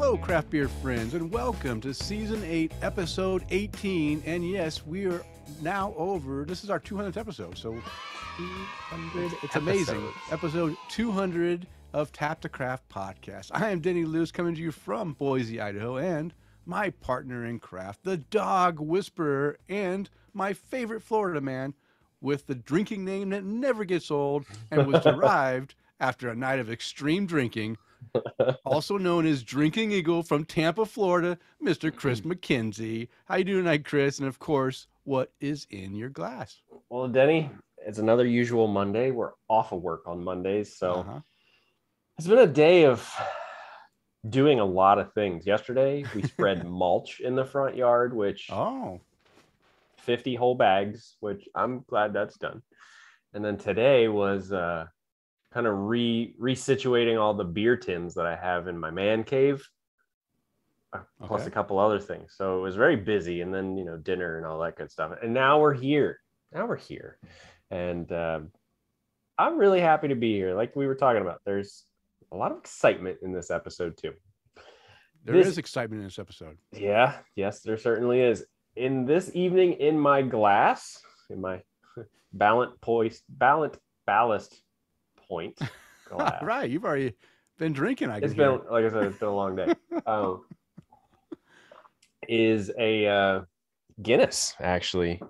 Hello, craft beer friends, and welcome to Season 8, Episode 18. And yes, we are now over. This is our 200th episode, so 200. It's amazing. Episode 200 of Tap to Craft Podcast. I am Denny Lewis, coming to you from Boise, Idaho, and my partner in craft, the Dog Whisperer, and my favorite Florida man with the drinking name that never gets old and was derived after a night of extreme drinking, also known as Drinking Eagle from Tampa, Florida, Mr. Chris McKenzie. How you doing tonight, Chris? And of course, what is in your glass? Well, Denny, it's another usual Monday. We're off of work on Mondays, so it's been a day of doing a lot of things. Yesterday, we spread mulch in the front yard, which 50 whole bags, which I'm glad that's done. And then today was kind of resituating all the beer tins that I have in my man cave, plus a couple other things. So it was very busy, and then, dinner and all that good stuff. And now we're here. And I'm really happy to be here. Like we were talking about, there's a lot of excitement in this episode too. There is excitement in this episode. Yeah, yes, there certainly is. In this evening, in my glass, in my ballast point glass. Right, you've already been drinking. It's been, like I said, it's been a long day. Is a Guinness, actually.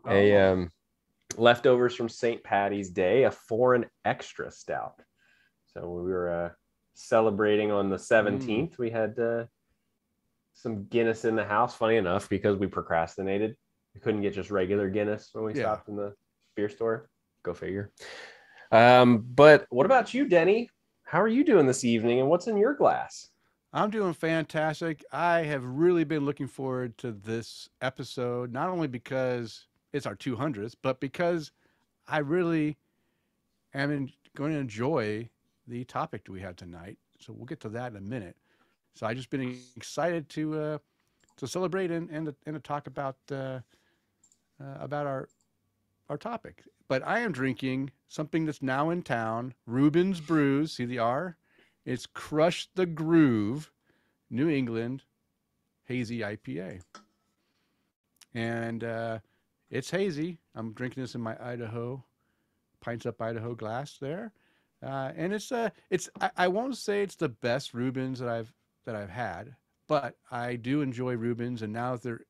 Leftovers from St. Patty's Day, a foreign extra stout. So we were celebrating on the 17th. We had some Guinness in the house, funny enough, because we procrastinated. We couldn't get just regular Guinness when we stopped in the beer store. Go figure. But what about you, Denny? How are you doing this evening, and what's in your glass? I'm doing fantastic. I have really been looking forward to this episode, not only because it's our 200th, but because I really am going to enjoy the topic we have tonight. So we'll get to that in a minute. So I've just been excited to celebrate and to talk about our topic. But I am drinking something that's now in town, Reuben's Brews. See the R? It's Crush the Groove, New England Hazy IPA. And it's hazy. I'm drinking this in my Pints Up Idaho glass there. And it's I won't say it's the best Reuben's that I've had, but I do enjoy Reuben's, and now that they're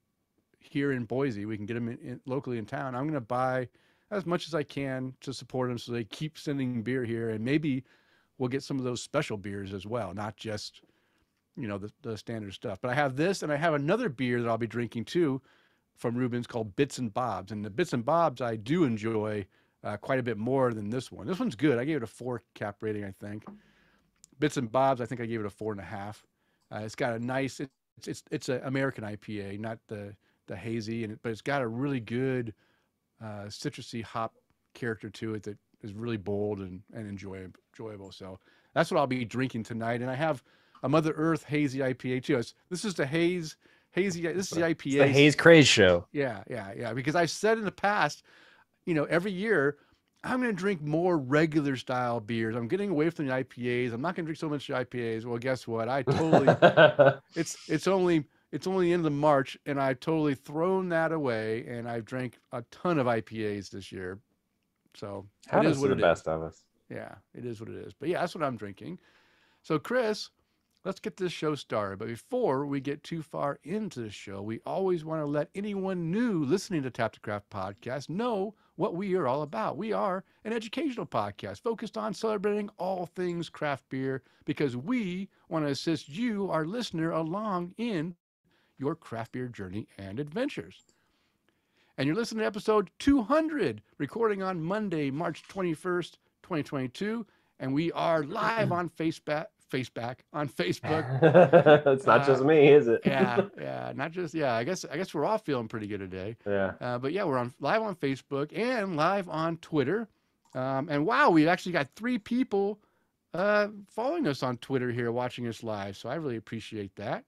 here in Boise, we can get them locally in town. I'm going to buy as much as I can to support them so they keep sending beer here, and maybe we'll get some of those special beers as well, not just, the standard stuff. But I have this, and I have another beer that I'll be drinking too from Reuben's called Bits and Bobs. And the Bits and Bobs I do enjoy quite a bit more than this one. This one's good. I gave it a 4 cap rating, I think. Bits and Bobs, I think I gave it a 4.5. It's got a nice, it's an American IPA, not the hazy, but it's got a really good citrusy hop character to it that is really bold and enjoyable. So that's what I'll be drinking tonight. And I have a Mother Earth Hazy IPA too. This is the Hazy. This is the IPA. It's the Haze Craze Show. Yeah. Because I've said in the past, every year I'm going to drink more regular style beers. I'm getting away from the IPAs. I'm not going to drink so much IPAs. Well, guess what? I totally. it's only the end of March, and I've totally thrown that away, and I've drank a ton of IPAs this year. So it is what it is. The best of us. Yeah, it is what it is. But yeah, that's what I'm drinking. So Chris, let's get this show started. But before we get too far into the show, we always want to let anyone new listening to Tap to Craft Podcast know what we are all about. We are an educational podcast focused on celebrating all things craft beer because we want to assist you, our listener, along in your craft beer journey and adventures. And you're listening to episode 200, recording on Monday, March 21st, 2022. And we are live on Facebook. It's not just me, is it? Not just, I guess we're all feeling pretty good today. Yeah. But yeah, we're live on Facebook and live on Twitter. And wow, we've actually got 3 people following us on Twitter here, watching us live. So I really appreciate that.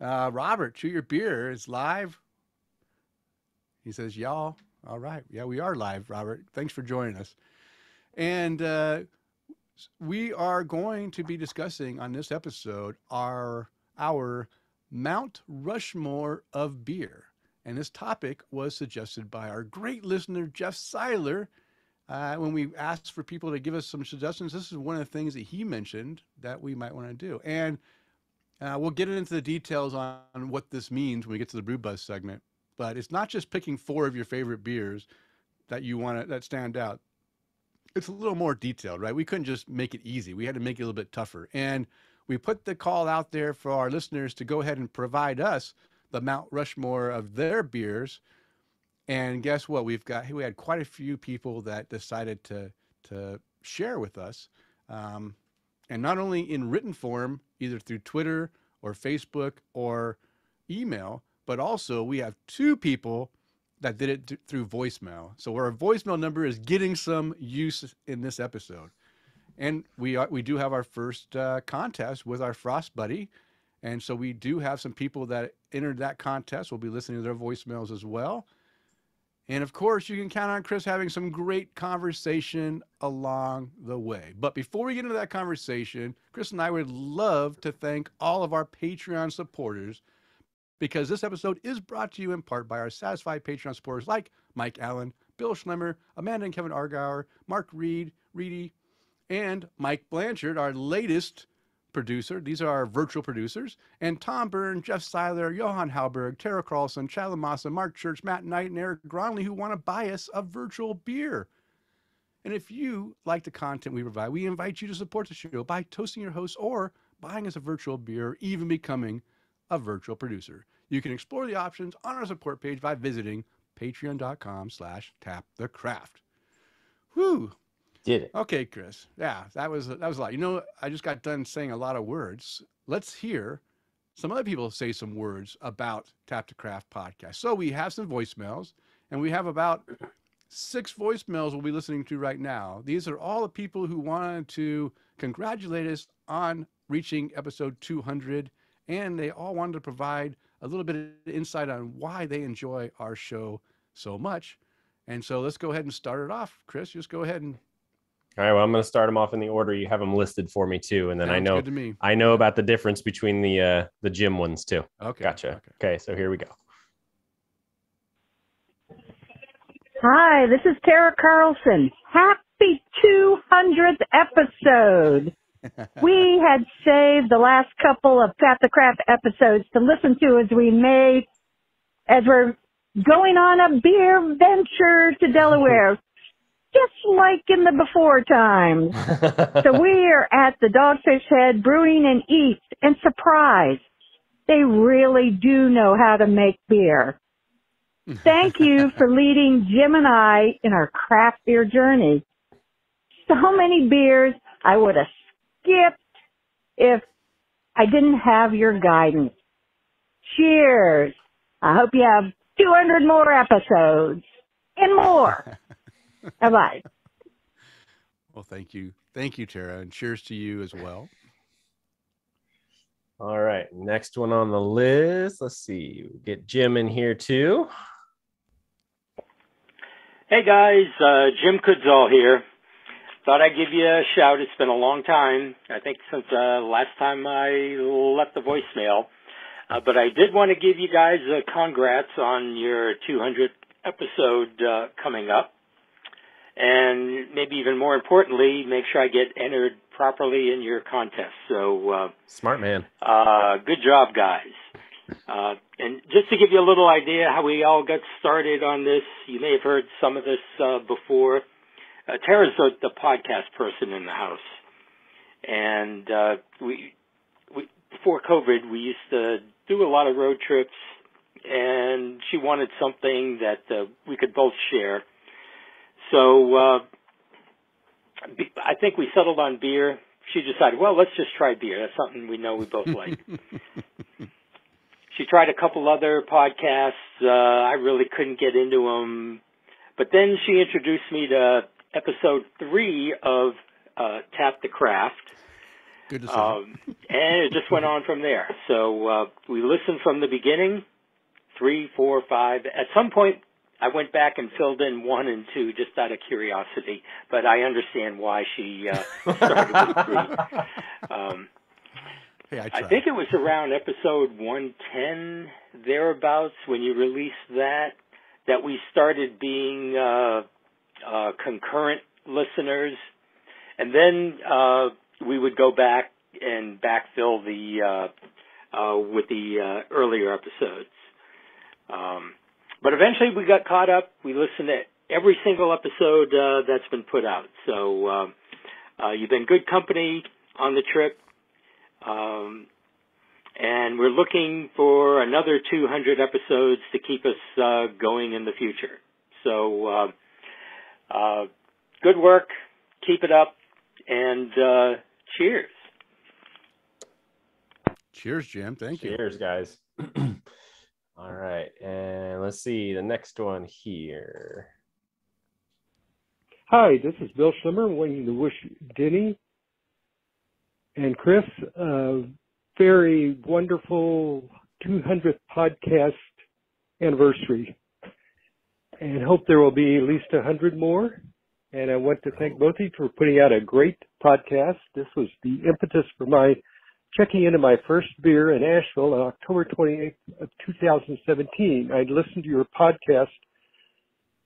Robert, Chew Your Beer is live. He says, y'all. All right. Yeah, we are live, Robert. Thanks for joining us. And we are going to be discussing on this episode our our Mount Rushmore of beer. And this topic was suggested by our great listener, Jeff Seiler. When we asked for people to give us some suggestions, this is one of the things that he mentioned that we might want to do. And we'll get into the details on what this means when we get to the Brew Buzz segment. But it's not just picking 4 of your favorite beers that you want that stand out. It's a little more detailed, right? We couldn't just make it easy. We had to make it a little bit tougher. And we put the call out there for our listeners to go ahead and provide us the Mount Rushmore of their beers. And guess what? We had quite a few people that decided to share with us. And not only in written form, either through Twitter or Facebook or email, but also we have 2 people that did it through voicemail. So our voicemail number is getting some use in this episode. And we do have our first contest with our Frost Buddy. And so we do have some people that entered that contest. We'll be listening to their voicemails as well. And of course, you can count on Chris having some great conversation along the way. But before we get into that conversation, Chris and I would love to thank all of our Patreon supporters, because this episode is brought to you in part by our satisfied Patreon supporters like Mike Allen, Bill Schlemmer, Amanda and Kevin Argauer, Mark Reedy, and Mike Blanchard, our latest producer. These are our virtual producers. And Tom Byrne, Jeff Seiler, Johan Halberg, Tara Carlson, Chad Lamassa, Mark Church, Matt Knight, and Eric Gronley, who want to buy us a virtual beer. And if you like the content we provide, we invite you to support the show by toasting your hosts or buying us a virtual beer, or even becoming a virtual producer. You can explore the options on our support page by visiting patreon.com/tapthecraft. Whew. Did it. Okay, Chris. Yeah, that was a lot. You know, I just got done saying a lot of words. Let's hear some other people say some words about Tap the Craft podcast. So we have some voicemails, and we have about 6 voicemails we'll be listening to right now. These are all the people who wanted to congratulate us on reaching episode 200, and they all wanted to provide a little bit of insight on why they enjoy our show so much. And so let's go ahead and start it off. Chris, just go ahead and... All right, well, I'm going to start them off in the order you have them listed for me too, and then Sounds good to me. I know about the difference between the gym ones too. Okay, gotcha. Okay, so here we go. Hi, this is Tara Carlson. Happy 200th episode. We had saved the last couple of Tap the Craft episodes to listen to as we're going on a beer venture to Delaware, just like in the before times. So we are at the Dogfish Head Brewing and Eats, and surprise, they really do know how to make beer. Thank you for leading Jim and I in our craft beer journey. So many beers I would have skipped if I didn't have your guidance. Cheers. I hope you have 200 more episodes and more. Bye-bye. Well, thank you. Thank you, Tara, and cheers to you as well. All right, next one on the list. Let's see. We'll get Jim in here too. Hey guys, Jim Kudzall here. Thought I'd give you a shout. It's been a long time, I think, since last time I left the voicemail. But I did want to give you guys congrats on your 200th episode coming up. And maybe even more importantly, make sure I get entered properly in your contest. So smart man. Good job, guys. And just to give you a little idea how we all got started on this, you may have heard some of this before. Tara's the podcast person in the house. And we before COVID, we used to do a lot of road trips, and she wanted something that we could both share. So I think we settled on beer. She decided, well, let's just try beer. That's something we know we both like. She tried a couple other podcasts. I really couldn't get into them. But then she introduced me to episode 3 of Tap the Craft. Good to see. And it just went on from there. So we listened from the beginning, 3, 4, 5. At some point, I went back and filled in 1 and 2 just out of curiosity. But I understand why she started with 3. Hey, I I tried. think it was around episode 110, thereabouts, when you released that we started being concurrent listeners. And then we would go back and backfill with the earlier episodes. But eventually we got caught up. We listened to every single episode that's been put out. So you've been good company on the trip. And we're looking for another 200 episodes to keep us going in the future. So good work. Keep it up. And cheers. Cheers, Jim. Thank you. Cheers, guys. All right. And let's see the next one here. Hi, this is Bill Schlimmer, wanting to wish Denny and Chris a very wonderful 200th podcast anniversary, and hope there will be at least 100 more. And I want to thank both of you for putting out a great podcast. This was the impetus for my checking into my first beer in Asheville on October 28th of 2017. I'd listened to your podcast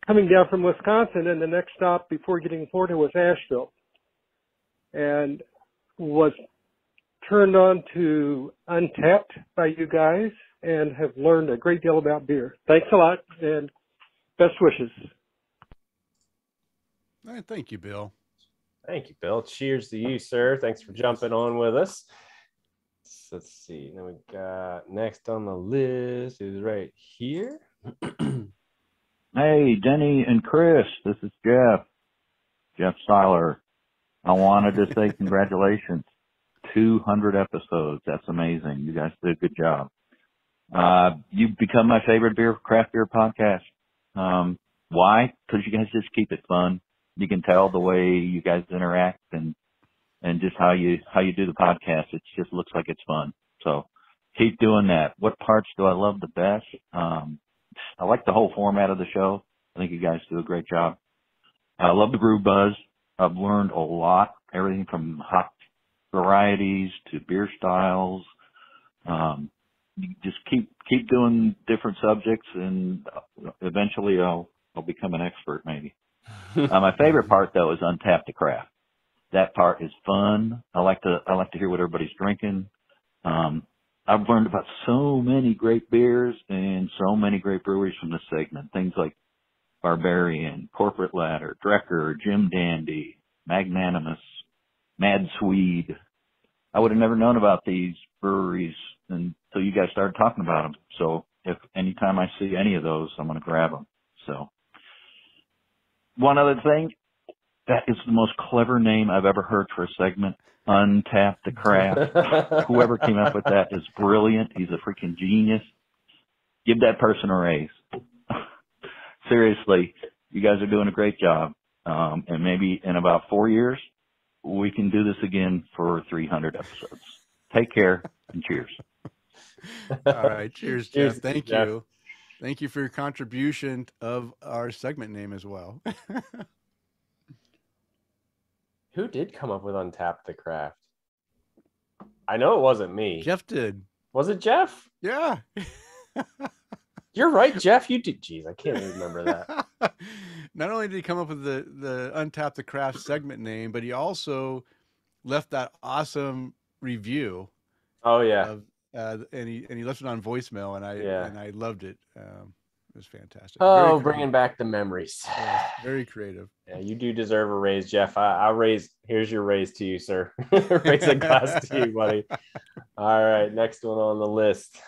coming down from Wisconsin, and the next stop before getting to Florida was Asheville, and was turned on to Untapped by you guys and have learned a great deal about beer. Thanks a lot, and best wishes. All right, thank you, Bill. Thank you, Bill. Cheers to you, sir. Thanks for jumping on with us. Let's see. Then we got next on the list is right here. Hey, Denny and Chris, this is Jeff Seiler. I wanted to say congratulations. 200 episodes. That's amazing. You guys did a good job. You've become my favorite craft beer podcast. Why? Because you guys just keep it fun. You can tell the way you guys interact and just how you do the podcast. It just looks like it's fun. So keep doing that. What parts do I love the best? I like the whole format of the show. I think you guys do a great job. I love the brew buzz. I've learned a lot, everything from hop varieties to beer styles. You just keep doing different subjects, and eventually I'll become an expert maybe. My favorite part though is Untapped the Craft. That part is fun. I like to hear what everybody's drinking. I've learned about so many great beers and so many great breweries from this segment. Things like Barbarian, Corporate Ladder, Drecker, Jim Dandy, Magnanimous, Mad Swede. I would have never known about these breweries until you guys started talking about them. So if anytime I see any of those, I'm going to grab them. So one other thing, that is the most clever name I've ever heard for a segment. Untapped the Craft. Whoever came up with that is brilliant. He's a freaking genius. Give that person a raise. Seriously, you guys are doing a great job. And maybe in about 4 years, we can do this again for 300 episodes. Take care and cheers. All right. Cheers, Jeff. Cheers, Thank Jeff. you. Thank you for your contribution of our segment name as well. Who did come up with Untapped the Craft? I know it wasn't me. Jeff did. Was it Jeff? Yeah. You're right, Jeff. You did. Jeez, I can't even remember that. Not only did he come up with the Untapped the Craft segment name, but he also left that awesome review. Oh yeah. And he left it on voicemail, and I loved it. It was fantastic. Oh, bringing back the memories. Yeah, very creative. Yeah, you do deserve a raise, Jeff. I'll raise. Here's your raise to you, sir. Raise a glass to you, buddy. All right, next one on the list.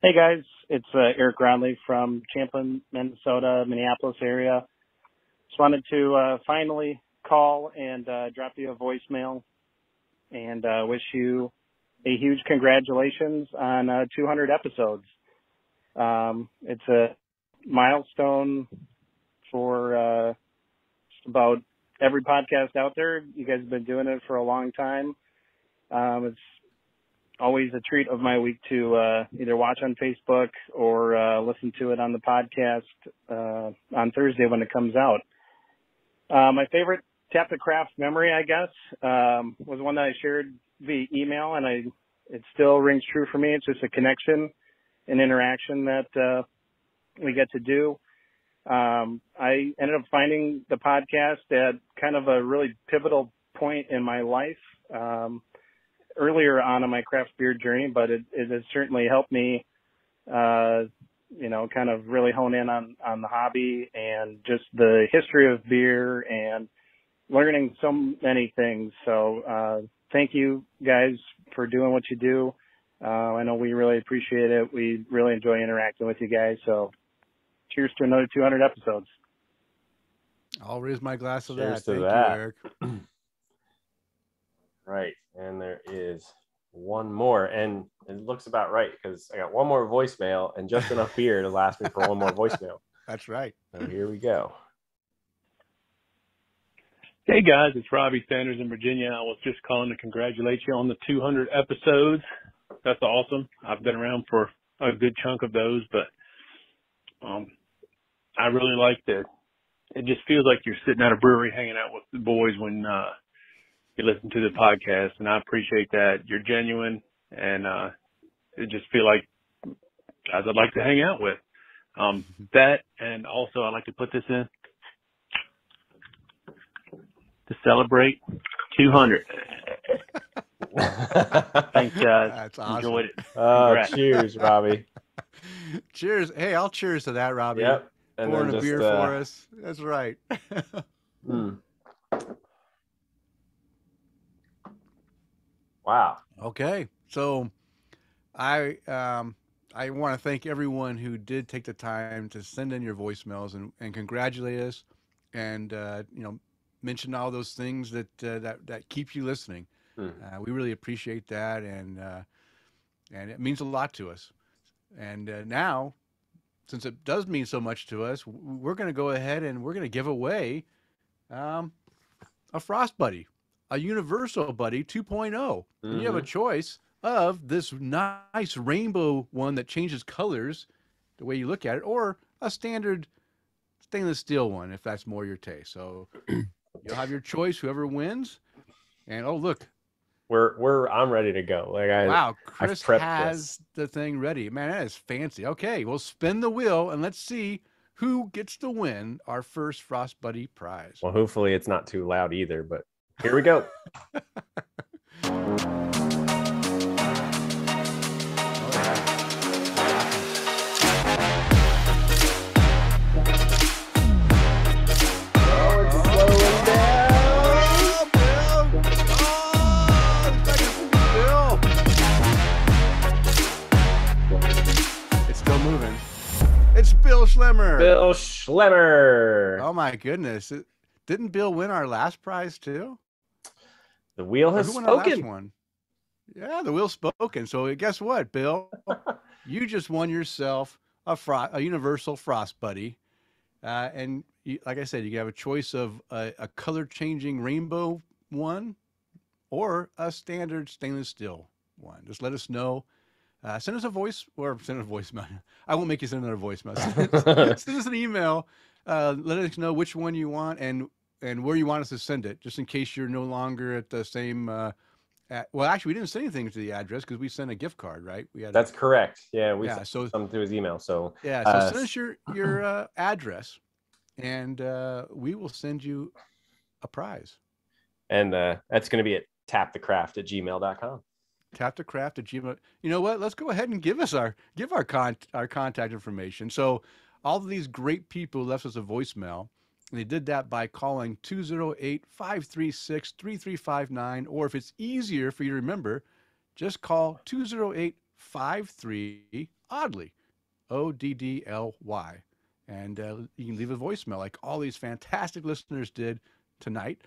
Hey guys, it's Eric Ronley from Champlin, Minnesota, Minneapolis area. Just wanted to finally call and drop you a voicemail and wish you a huge congratulations on 200 episodes. It's a milestone for just about every podcast out there. You guys have been doing it for a long time. It's always a treat of my week to either watch on Facebook or listen to it on the podcast on Thursday when it comes out. My favorite Tap the Craft memory, I guess, was one that I shared via email, and it still rings true for me. It's just a connection and interaction that we get to do. I ended up finding the podcast at kind of a really pivotal point in my life, earlier on in my craft beer journey, but it has certainly helped me, kind of really hone in on the hobby and just the history of beer and learning so many things. So, thank you guys for doing what you do. I know we really appreciate it. We really enjoy interacting with you guys. So cheers to another 200 episodes. I'll raise my glass of Cheers that. to Thank that. you, Eric. Right. And there is one more. And it looks about right because I got one more voicemail and just enough beer to last me for one more voicemail. That's right. So here we go. Hey guys, it's Robbie Sanders in Virginia. I was just calling to congratulate you on the 200 episodes. That's awesome. I've been around for a good chunk of those, but I really like that. It just feels like you're sitting at a brewery hanging out with the boys when you listen to the podcast, and I appreciate that. You're genuine, and it just feel like guys I'd like to hang out with. That, and also I'd like to put this in to celebrate 200. Thanks, guys. That's awesome. Enjoyed it. Cheers, Robbie. Cheers. Hey, I'll cheers to that, Robbie. Yep. And pouring then a beer for us. That's right. Wow. Okay. So I want to thank everyone who did take the time to send in your voicemails and congratulate us and, mention all those things that keep you listening. We really appreciate that. And it means a lot to us. And now, since it does mean so much to us, we're going to go ahead and we're going to give away a Frost Buddy, a Universal Buddy 2.0. And you have a choice of this nice rainbow one that changes colors the way you look at it, or a standard stainless steel one, if that's more your taste. So you'll have your choice, whoever wins. And oh, look. I'm ready to go. Wow, Chris has the thing ready. Man, that is fancy. Okay, we'll spin the wheel and let's see who gets to win our first Frost Buddy prize. Well, hopefully it's not too loud either, but here we go. Bill Schlemmer. Bill Schlemmer. Oh my goodness! Didn't Bill win our last prize too? The wheel has spoken. Our last one? Yeah, the wheel's spoken. So guess what, Bill? You just won yourself a Universal Frost Buddy, and like I said, you have a choice of a color-changing rainbow one or a standard stainless steel one. Just let us know. Send us a voice or send a voicemail. I won't make you send another voicemail. Send us an email. Let us know which one you want and where you want us to send it, just in case you're no longer at the same. Well, actually, we didn't send anything to the address because we sent a gift card, right? That's correct. Yeah, we sent something to his email. So yeah, so send us your address, and we will send you a prize. And that's going to be at tapthecraft@gmail.com. Tapthecraft@gmail. You know what? Let's go ahead and give our contact information. So all of these great people left us a voicemail, and they did that by calling 208-536-3359, or if it's easier for you to remember, just call 208-53-ODDLY, ODDLY, and you can leave a voicemail like all these fantastic listeners did tonight.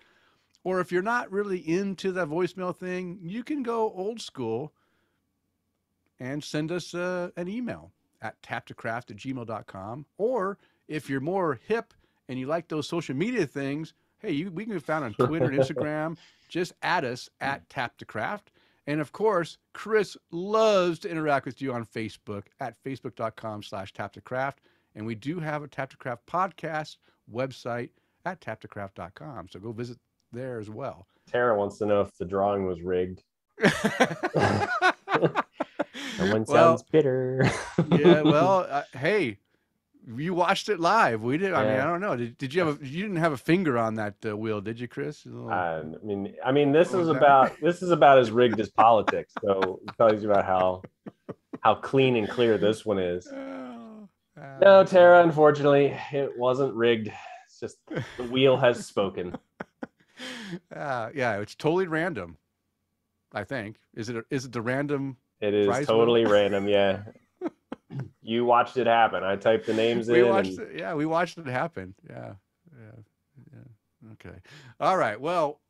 Or if you're not really into that voicemail thing, you can go old school and send us an email at tapthecraft@gmail.com. Or if you're more hip and you like those social media things, hey, we can be found on Twitter and Instagram. Just add us at tapthecraft. And of course, Chris loves to interact with you on Facebook at facebook.com/tapthecraft. And we do have a Tap to Craft podcast website at tapthecraft.com. So go visit there as well. Tara wants to know if the drawing was rigged. Someone sounds bitter. Yeah, well, hey, you watched it live. We did. I mean, Yeah. I don't know. Did you have you didn't have a finger on that wheel, did you, Chris? I mean, this What is was that? about as rigged as politics. So it tells you about how clean and clear this one is. No, Tara, unfortunately, it wasn't rigged. It's just the wheel has spoken. Yeah, it's totally random. I think. Is it the random? It is prize totally wheel? random. Yeah. You watched it happen. I typed the names We in. watched it. Yeah, we watched it happen. Yeah. Okay. All right. Well,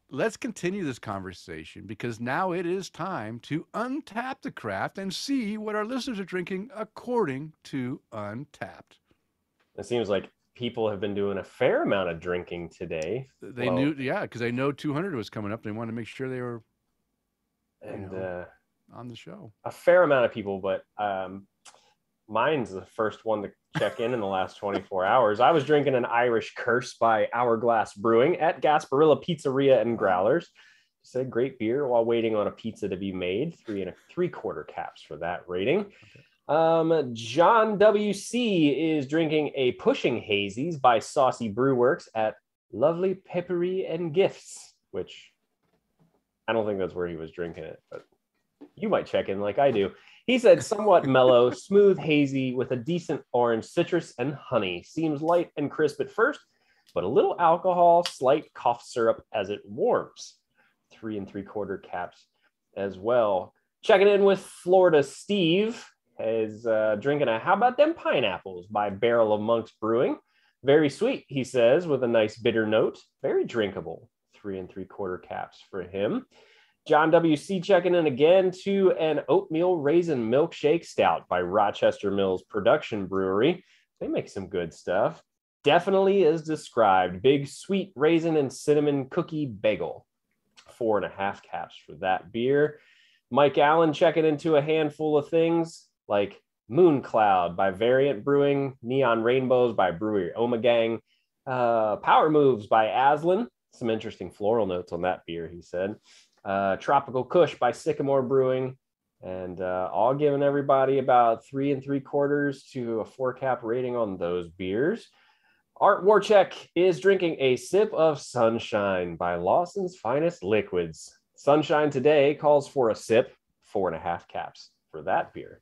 let's continue this conversation because now it is time to untap the craft and see what our listeners are drinking according to Untapped. It seems like people have been doing a fair amount of drinking today. They knew, because they know 200 was coming up. They wanted to make sure they were on the show. A fair amount of people, but mine's the first one to check in the last 24 hours. I was drinking an Irish Curse by Hourglass Brewing at Gasparilla Pizzeria and Growlers. It's a great beer while waiting on a pizza to be made. 3 3/4 caps for that rating. Okay. John W.C. is drinking a Pushing Hazies by Saucy Brewworks at Lovely Peppery and Gifts, which I don't think that's where he was drinking it, but you might check in like I do. He said somewhat mellow, smooth, hazy with a decent orange citrus and honey. Seems light and crisp at first, but a little alcohol, slight cough syrup as it warms. 3 3/4 caps as well. Checking in with Florida Steve is drinking a How About Them Pineapples by Barrel of Monks Brewing. Very sweet, he says, with a nice bitter note. Very drinkable. 3 3/4 caps for him. John W.C. checking in again to an oatmeal raisin milkshake stout by Rochester Mills Production Brewery. They make some good stuff. Definitely as described. Big sweet raisin and cinnamon cookie bagel. 4 1/2 caps for that beer. Mike Allen checking into a handful of things like Moon Cloud by Variant Brewing, Neon Rainbows by Brewery Omegang, Power Moves by Aslan. Some interesting floral notes on that beer, he said. Tropical Kush by Sycamore Brewing, and all giving everybody about 3 3/4 to a 4 cap rating on those beers. Art Warcheck is drinking a sip of Sunshine by Lawson's Finest Liquids. Sunshine today calls for a sip, 4 1/2 caps for that beer.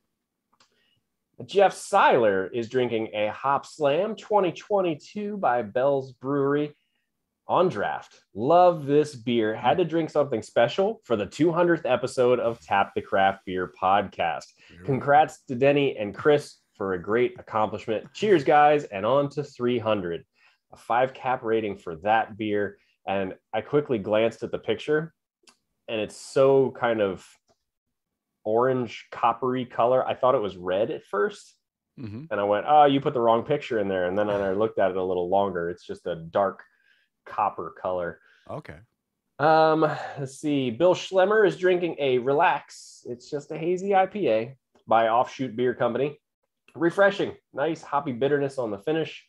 Jeff Seiler is drinking a Hop Slam 2022 by Bell's Brewery. On draft. Love this beer. Had to drink something special for the 200th episode of Tap the Craft Beer podcast. Congrats to Denny and Chris for a great accomplishment. Cheers, guys, and on to 300. A 5 cap rating for that beer. And I quickly glanced at the picture, and it's so kind of orange, coppery color. I thought it was red at first. And I went, oh, you put the wrong picture in there. And then I looked at it a little longer. It's just a dark copper color. Okay. Let's see. Bill Schlemmer is drinking a Relax. It's just a hazy IPA by Offshoot Beer Company. Refreshing. Nice hoppy bitterness on the finish.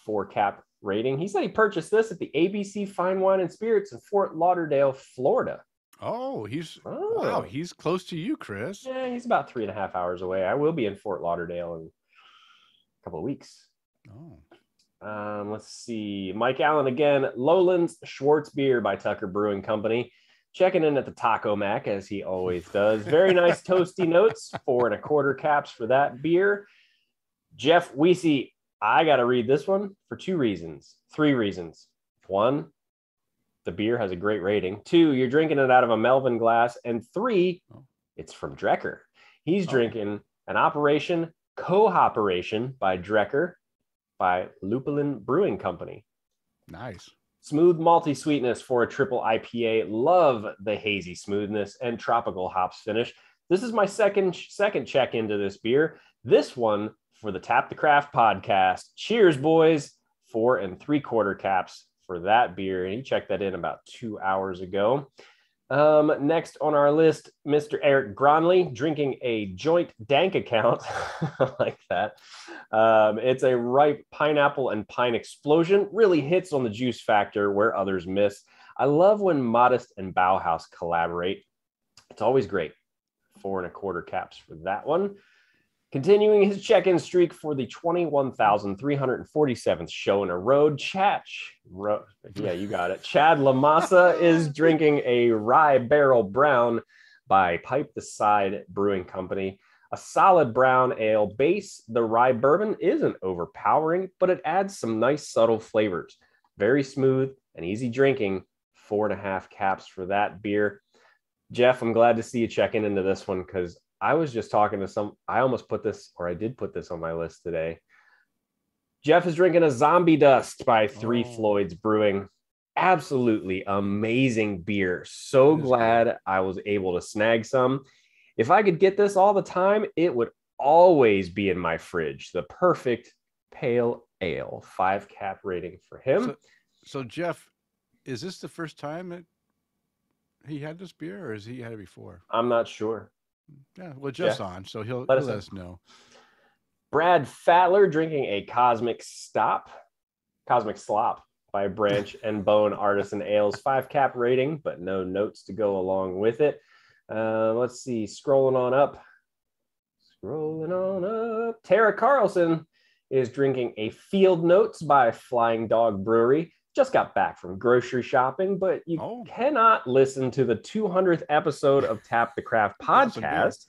4 cap rating. He said he purchased this at the ABC Fine Wine and Spirits in Fort Lauderdale, Florida. Oh, wow. He's close to you, Chris. Yeah, he's about 3 1/2 hours away. I will be in Fort Lauderdale in a couple of weeks. Oh. Let's see. Mike Allen again. Lowlands Schwartz Beer by Tucker Brewing Company. Checking in at the Taco Mac, as he always does. Very nice toasty notes. 4 1/4 caps for that beer. Jeff Weesey. I got to read this one for 3 reasons. 1, the beer has a great rating. 2, you're drinking it out of a Melvin glass. And 3, it's from Drecker. He's drinking an Operation Co-Operation by Drecker by Lupulin Brewing Company. Nice. Smooth malty sweetness for a triple IPA. Love the hazy smoothness and tropical hops finish. This is my second check into this beer. This one for the Tap the Craft podcast. Cheers, boys. 4 3/4 caps for that beer. And he checked that in about 2 hours ago. Next on our list, Mr. Eric Gronley drinking a joint dank account. I like that. It's a ripe pineapple and pine explosion. Really hits on the juice factor where others miss. I love when Modest and Bauhaus collaborate. It's always great. 4.25 caps for that one. Continuing his check-in streak for the 21,347th show in a row, yeah, you got it. Chad Lamassa is drinking a rye barrel brown by Pipe the Side Brewing Company. A solid brown ale base. The rye bourbon isn't overpowering, but it adds some nice subtle flavors. Very smooth and easy drinking. 4.5 caps for that beer. Jeff, I'm glad to see you checking into this one because I was just talking to I almost put this, or I did put this on my list today. Jeff is drinking a Zombie Dust by Three Floyds Brewing. Absolutely amazing beer. So glad I was able to snag some. If I could get this all the time, it would always be in my fridge. The perfect pale ale. 5 cap rating for him. So Jeff, is this the first time that he had this beer, or has he had it before? I'm not sure. Yeah, well, Jeff's on, so he'll let us know. Brad Fatler drinking a Cosmic Slop by Branch and Bone Artisan Ales. 5 cap rating, but no notes to go along with it. Let's see, scrolling on up. Tara Carlson is drinking a Field Notes by Flying Dog Brewery. Just got back from grocery shopping, but you cannot listen to the 200th episode of Tap the Craft podcast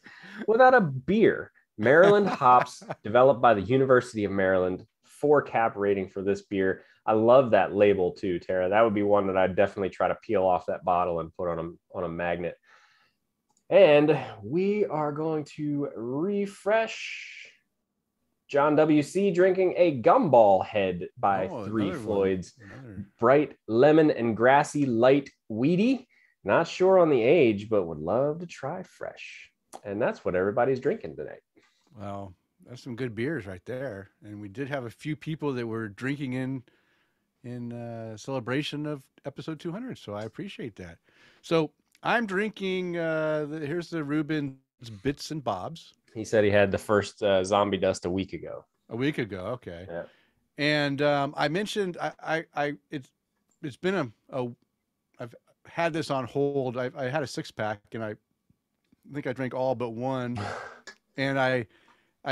without a beer. Maryland hops developed by the University of Maryland. 4 cap rating for this beer. I love that label too, Tara. That would be one that I'd definitely try to peel off that bottle and put on a magnet. And we are going to refresh. John W.C. drinking a Gumball Head by Three Floyds. Bright lemon and grassy light weedy. Not sure on the age, but would love to try fresh. And that's what everybody's drinking tonight. Well, that's some good beers right there. And we did have a few people that were drinking in celebration of episode 200. So I appreciate that. So I'm drinking, here's the Reuben's Bits and Bobs. He said he had the first Zombie Dust a week ago. A week ago, okay. Yeah. And I mentioned it's been I've had this on hold. I had a 6-pack and I think I drank all but one, and I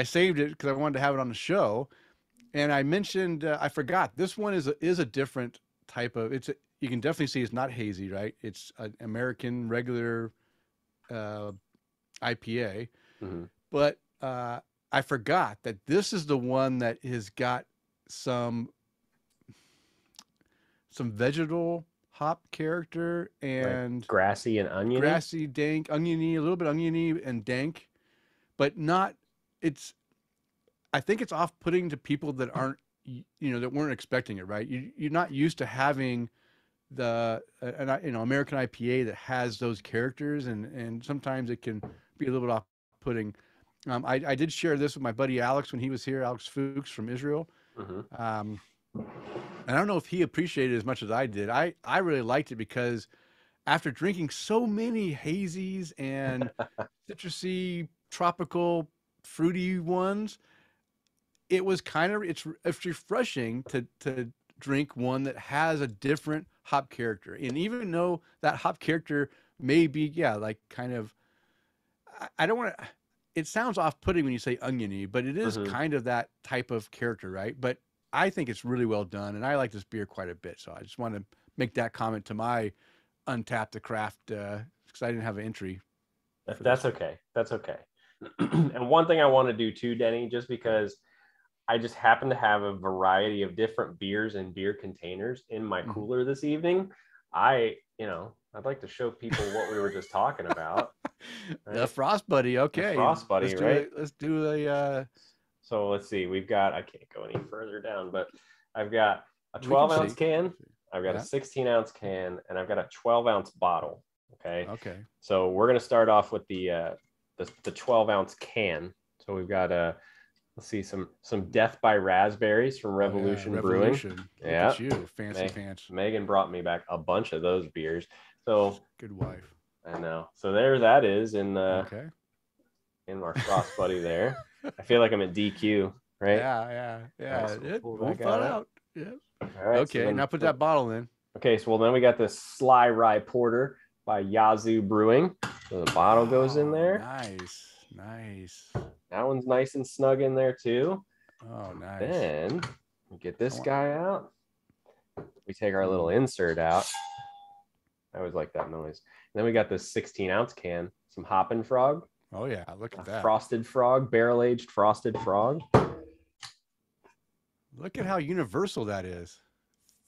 saved it because I wanted to have it on the show. And I mentioned I forgot this one is a different type of. You can definitely see it's not hazy, right? It's an American regular IPA. Mm-hmm. But I forgot that this is the one that has got some vegetal hop character and like grassy and oniony. Grassy, dank, oniony, a little bit oniony and dank, but not. I think it's off-putting to people that aren't, that weren't expecting it, right? You're not used to having American IPA that has those characters, and sometimes it can be a little bit off-putting. I did share this with my buddy Alex when he was here, Alex Fuchs from Israel. Mm-hmm. And I don't know if he appreciated it as much as I did. I really liked it because after drinking so many hazies and citrusy, tropical, fruity ones, it was it's refreshing to drink one that has a different hop character. And even though that hop character may be, like kind of, I don't want to, it sounds off-putting when you say oniony, but it is kind of that type of character, right? But I think it's really well done, and I like this beer quite a bit. So I just want to make that comment to my Untapped the Craft because I didn't have an entry. That's okay. That's okay. And one thing I want to do too, Denny, just because I just happen to have a variety of different beers and beer containers in my cooler this evening. I'd like to show people what we were just talking about. Right? The Frost Buddy, okay. The Frost Buddy, right? Let's do a. So let's see. We've got. I can't go any further down, but I've got a 12-ounce can. I've got a 16-ounce can, and I've got a 12-ounce bottle. Okay. Okay. So we're gonna start off with the 12-ounce can. So we've got let's see, some Deth by Raspberries from Revolution Brewing. Yeah, you fancy pants. Megan brought me back a bunch of those beers. So good wife. I know. So there that is in our Frost Buddy there. I feel like I'm at DQ, right? Yeah. We'll thought out. Yeah. All right. Okay. So now put that bottle in. Okay. So then we got this Sly Rye Porter by Yazoo Brewing. So the bottle goes in there. Nice, nice. That one's nice and snug in there too. Oh, nice. Then we get this guy out. We take our little insert out. I always like that noise. And then we got this 16-ounce can, some Hoppin frog. Oh yeah, look at that. Frosted frog, barrel-aged frosted frog. Look at how universal that is.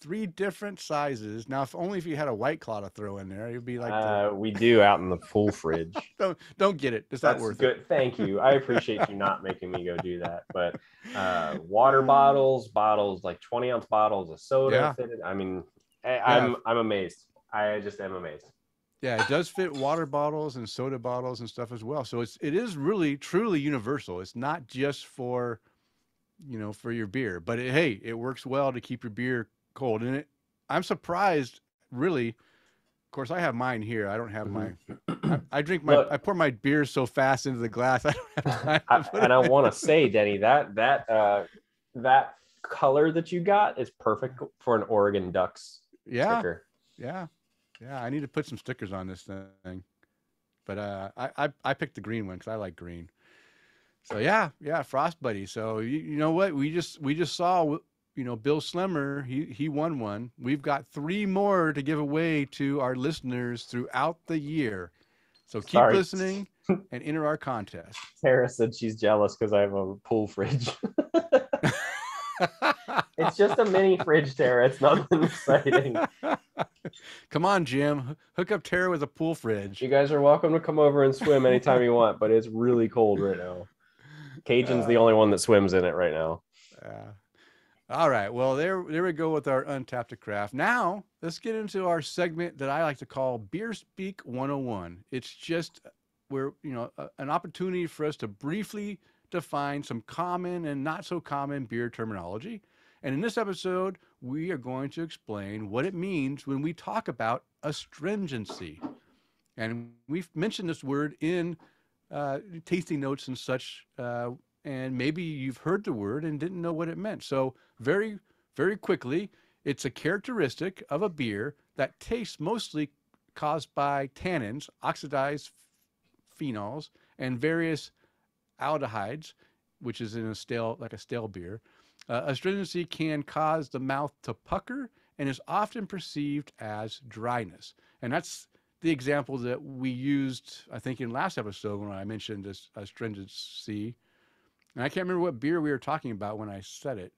3 different sizes. Now, if only if you had a White Claw to throw in there, it'd be like we do out in the full fridge. Don't get it. It's not worth good. it. Thank you. I appreciate you not making me go do that. But water bottles, like 20-ounce bottles of soda fitted. I mean, I'm amazed. I just am amazed. Yeah, it does fit water bottles and soda bottles and stuff as well. So it is really truly universal. It's not just for, for your beer, but it works well to keep your beer cold. And I'm surprised, really. Of course, I have mine here. I don't have my. I pour my beer so fast into the glass. I don't have time. And I want to say, Denny, that color that you got is perfect for an Oregon Ducks sticker. Yeah. I need to put some stickers on this thing, but I picked the green one because I like green. So yeah, Frost Buddy. So you know what? We just saw. Bill Slemmer, he won one. We've got 3 more to give away to our listeners throughout the year. So keep listening and enter our contest. Tara said she's jealous because I have a pool fridge. It's just a mini fridge, Tara. It's nothing exciting. Come on, Jim. Hook up Tara with a pool fridge. You guys are welcome to come over and swim anytime you want, but it's really cold right now. Cajun's the only one that swims in it right now. All right. Well, there we go with our Untapped to Craft. Now, let's get into our segment that I like to call Beer Speak 101. It's just an opportunity for us to briefly define some common and not so common beer terminology. And in this episode, we are going to explain what it means when we talk about astringency. And we've mentioned this word in tasting notes and such, and maybe you've heard the word and didn't know what it meant. So very, very quickly, it's a characteristic of a beer that tastes mostly caused by tannins, oxidized phenols, and various aldehydes, which is in a stale beer. Astringency can cause the mouth to pucker and is often perceived as dryness. And that's the example that we used, I think, in last episode when I mentioned this astringency. And I can't remember what beer we were talking about when I said it.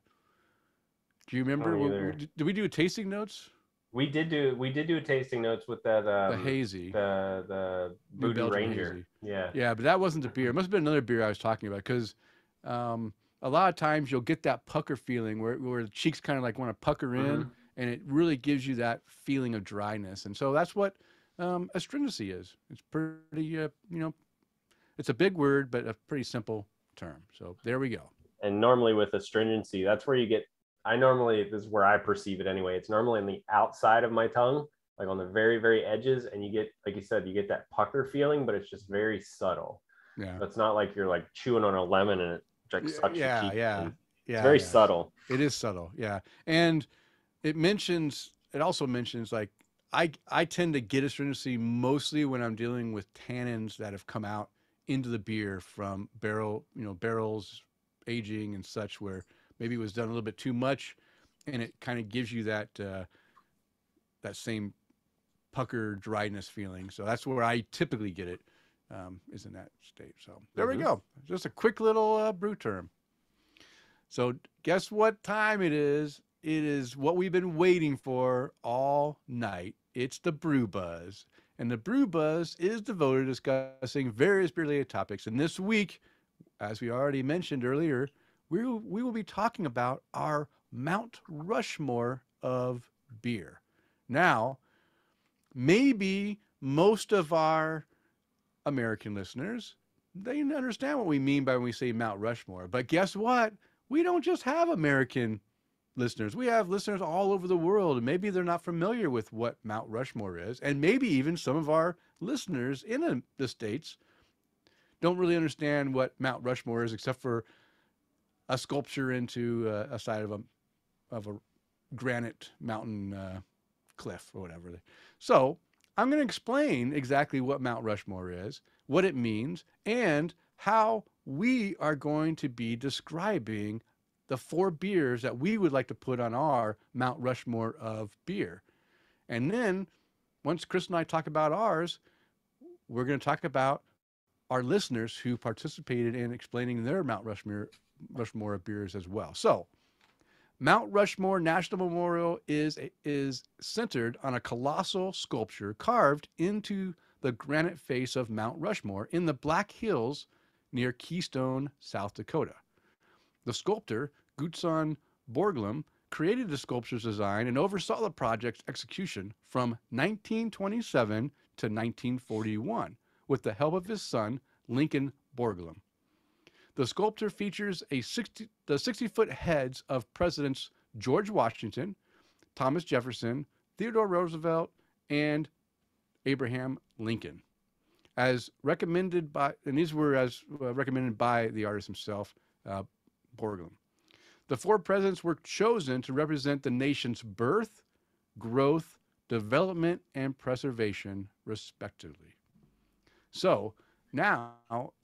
Do you remember? Did we do tasting notes? We did do a tasting notes with that the Hazy, the Voodoo Ranger. Hazy. Yeah, but that wasn't the beer. It must have been another beer I was talking about, because a lot of times you'll get that pucker feeling where the cheeks kind of like want to pucker in, and it really gives you that feeling of dryness. And so that's what astringency is. It's pretty, it's a big word, but a pretty simple term. So there we go. And normally with astringency, that's where you get, this is where I perceive it anyway. It's normally on the outside of my tongue, like on the very, very edges. And you get, like you said, you get that pucker feeling, but it's just very subtle. Yeah. So it's not like you're like chewing on a lemon and it like sucks your teeth. Yeah. It's very subtle. It is subtle. Yeah. And it also mentions like, I tend to get astringency mostly when I'm dealing with tannins that have come out into the beer from barrels aging and such, where maybe it was done a little bit too much, and it kind of gives you that same pucker dryness feeling. So that's where I typically get it, is in that state. So there we go. Just a quick little brew term. So guess what time it is? It is what we've been waiting for all night. It's the Brew Buzz. And the Brew Buzz is devoted to discussing various beer-related topics. And this week, as we already mentioned earlier, we will be talking about our Mount Rushmore of beer. Now, maybe most of our American listeners, they understand what we mean by when we say Mount Rushmore. But guess what? We don't just have American listeners. We have listeners all over the world, and maybe they're not familiar with what Mount Rushmore is. And maybe even some of our listeners in the States don't really understand what Mount Rushmore is, except for a sculpture into a side of a granite mountain cliff or whatever. So I'm going to explain exactly what Mount Rushmore is, what it means, and how we are going to be describing the 4 beers that we would like to put on our Mount Rushmore of beer. And then once Chris and I talk about ours, we're going to talk about our listeners who participated in explaining their Mount Rushmore of beers as well. So Mount Rushmore National Memorial is centered on a colossal sculpture carved into the granite face of Mount Rushmore in the Black Hills near Keystone, South Dakota. The sculptor, Gutzon Borglum, created the sculpture's design and oversaw the project's execution from 1927 to 1941 with the help of his son, Lincoln Borglum. The sculpture features the 60-foot heads of Presidents George Washington, Thomas Jefferson, Theodore Roosevelt, and Abraham Lincoln, as recommended by, and these were as recommended by the artist himself, Borglum. The 4 presidents were chosen to represent the nation's birth, growth, development, and preservation, respectively. So now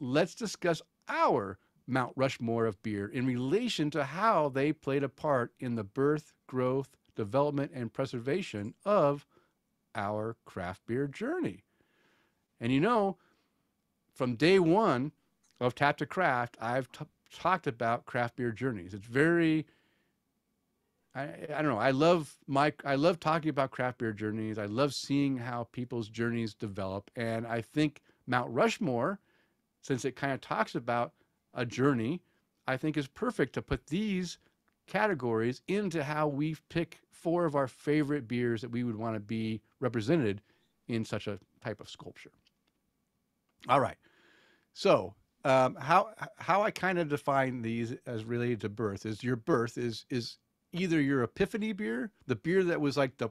let's discuss our Mount Rushmore of beer in relation to how they played a part in the birth, growth, development, and preservation of our craft beer journey. And you know, from day one of Tap to Craft, I've talked about craft beer journeys. It's very, I don't know. I love talking about craft beer journeys. I love seeing how people's journeys develop. And I think Mount Rushmore, since it kind of talks about a journey, I think is perfect to put these categories into how we pick 4 of our favorite beers that we would want to be represented in such a type of sculpture. All right. So how I kind of define these as related to birth is your birth is either your epiphany beer, the beer that was like the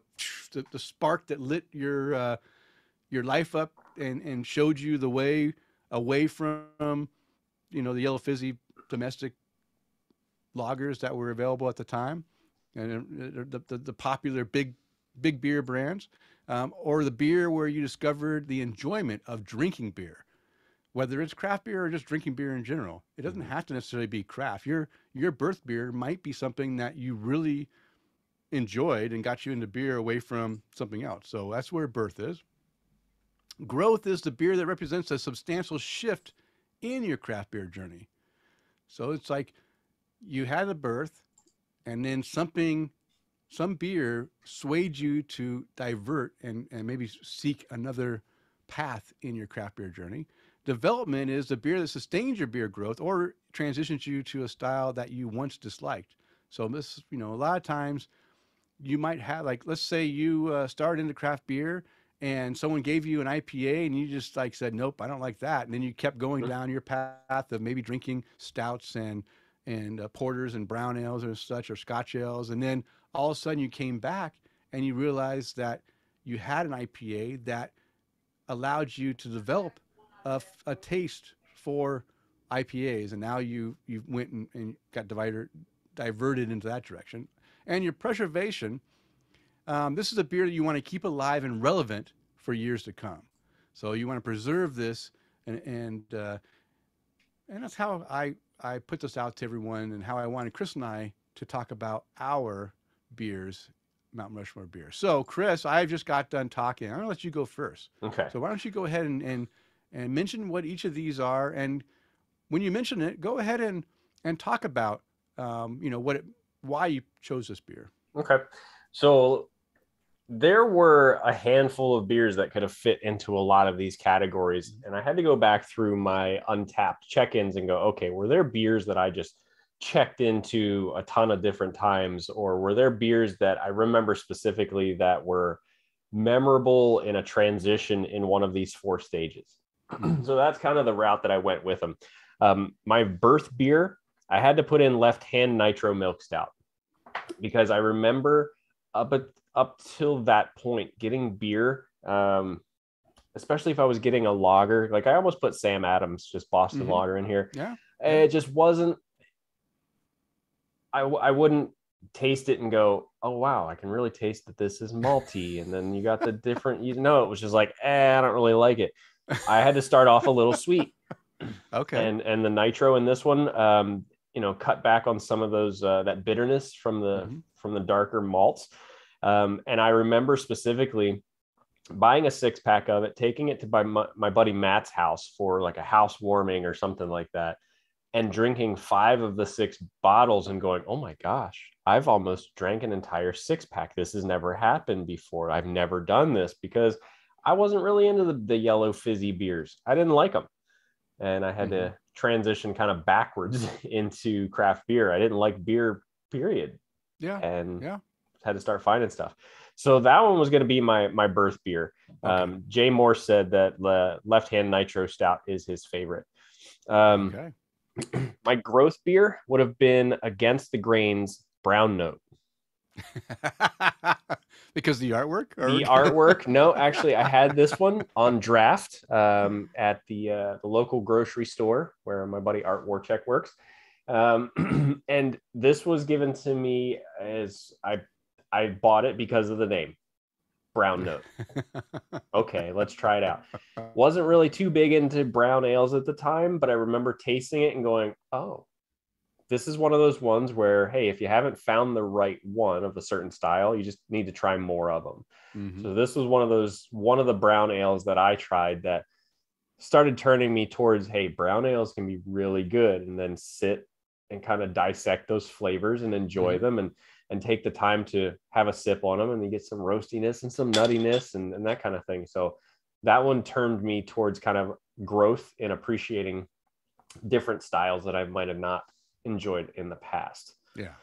spark that lit your life up and showed you the way away from, you know, the yellow fizzy domestic lagers that were available at the time, and the popular big beer brands, or the beer where you discovered the enjoyment of drinking beer, whether it's craft beer or just drinking beer in general. It doesn't have to necessarily be craft. Your birth beer might be something that you really enjoyed and got you into beer away from something else. So that's where birth is. Growth is the beer that represents a substantial shift in your craft beer journey. So it's like you had a birth, and then some beer swayed you to divert and maybe seek another path in your craft beer journey. Development is the beer that sustains your beer growth or transitions you to a style that you once disliked. So this, you know, a lot of times you might have, like, let's say you started into craft beer and someone gave you an IPA and you just like said, nope, I don't like that. And then you kept going down your path of maybe drinking stouts and porters and brown ales or such, or Scotch ales. And then all of a sudden you came back and you realized that you had an IPA that allowed you to develop a taste for IPAs. And now you went and got diverted into that direction. And your preservation, this is a beer that you want to keep alive and relevant for years to come. So you want to preserve this, and that's how I put this out to everyone, and how I wanted Chris and I to talk about our beers, Mount Rushmore beer. So Chris, I've just got done talking. I'm going to let you go first. Okay. So why don't you go ahead and mention what each of these are, and when you mention it, go ahead and talk about you know, why you chose this beer. Okay. So there were a handful of beers that could have fit into a lot of these categories. And I had to go back through my untapped check-ins and go, okay, were there beers that I just checked into a ton of different times? Or were there beers that I remember specifically that were memorable in a transition in one of these 4 stages? So that's kind of the route that I went with them. My birth beer, I had to put in Left Hand Nitro Milk Stout, because I remember up till that point, getting beer, especially if I was getting a lager, like I almost put Sam Adams, just Boston lager in here. Yeah. It just wasn't, I wouldn't taste it and go, oh wow, I can really taste that this is malty. And then you got the different, it was just like, I don't really like it. I had to start off a little sweet. Okay. And the nitro in this one, cut back on some of those that bitterness from the darker malts. And I remember specifically buying a 6-pack of it, taking it to my buddy Matt's house for like a housewarming or something like that, and drinking 5 of the 6 bottles and going, oh my gosh, I've almost drank an entire 6-pack. This has never happened before. I've never done this, because I wasn't really into the yellow fizzy beers. I didn't like them. And I had to transition kind of backwards into craft beer. I didn't like beer, period. Yeah. And had to start finding stuff. So that one was going to be my birth beer. Okay. Jay Moore said that the Left Hand Nitro Stout is his favorite. Okay. My growth beer would have been Against the Grain's Brown Note. Because the artwork? The artwork? No, actually, I had this one on draft at the local grocery store where my buddy Art Warcheck works. And this was given to me as I bought it because of the name. Brown Note. Okay, let's try it out. Wasn't really too big into brown ales at the time, but I remember tasting it and going, oh, this is one of those ones where, hey, if you haven't found the right one of a certain style, you just need to try more of them. Mm-hmm. So this was one of the brown ales that I tried that started turning me towards, hey, brown ales can be really good, and then sit and kind of dissect those flavors and enjoy them and take the time to have a sip on them, and you get some roastiness and some nuttiness and that kind of thing. So that one turned me towards kind of growth in appreciating different styles that I might have not enjoyed in the past. Yeah.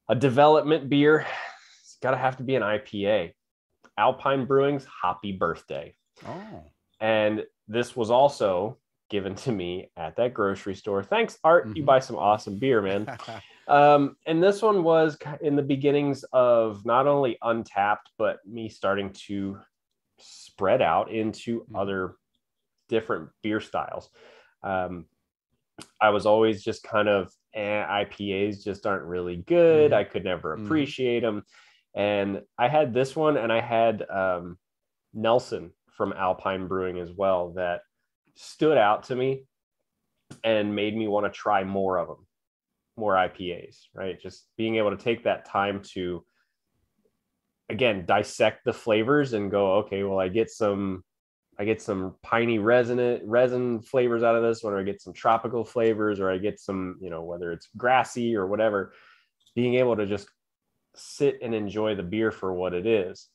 A development beer, it's got to have to be an IPA. Alpine Brewing's Hoppy Birthday. Oh. And this was also given to me at that grocery store. Thanks, Art. You buy some awesome beer, man. And this one was in the beginnings of not only Untapped, but me starting to spread out into other different beer styles. I was always just kind of, IPAs just aren't really good. I could never appreciate them. And I had this one, and I had Nelson from Alpine Brewing as well, that stood out to me and made me want to try more of them, more IPAs, right? Just being able to take that time to, again, dissect the flavors and go, okay, well, I get some piney resin flavors out of this, or I get some tropical flavors, or I get some, whether it's grassy or whatever, being able to just sit and enjoy the beer for what it is.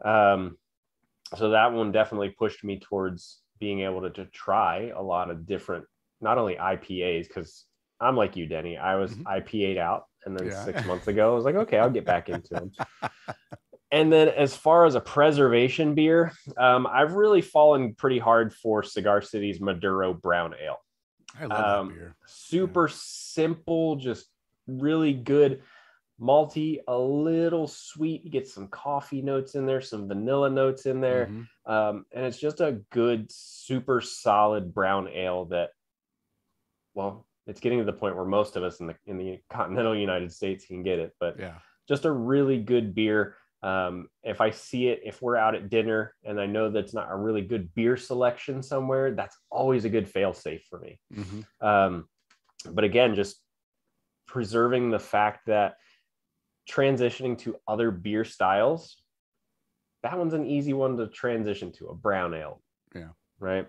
So that one definitely pushed me towards being able to try a lot of different, not only IPAs, because I'm like you, Denny, I was IPA'd out, and then 6 months ago, I was like, okay, I'll get back into them. And then as far as a preservation beer, I've really fallen pretty hard for Cigar City's Maduro Brown Ale. I love that beer. Super simple, just really good. Malty, a little sweet. You get some coffee notes in there, some vanilla notes in there. And it's just a good, super solid brown ale that, well, it's getting to the point where most of us in the continental United States can get it, but just a really good beer. If I see it, if we're out at dinner and I know that's not a really good beer selection somewhere, that's always a good fail safe for me. But again, just preserving the fact that transitioning to other beer styles, that one's an easy one to transition to, a brown ale. Yeah. Right.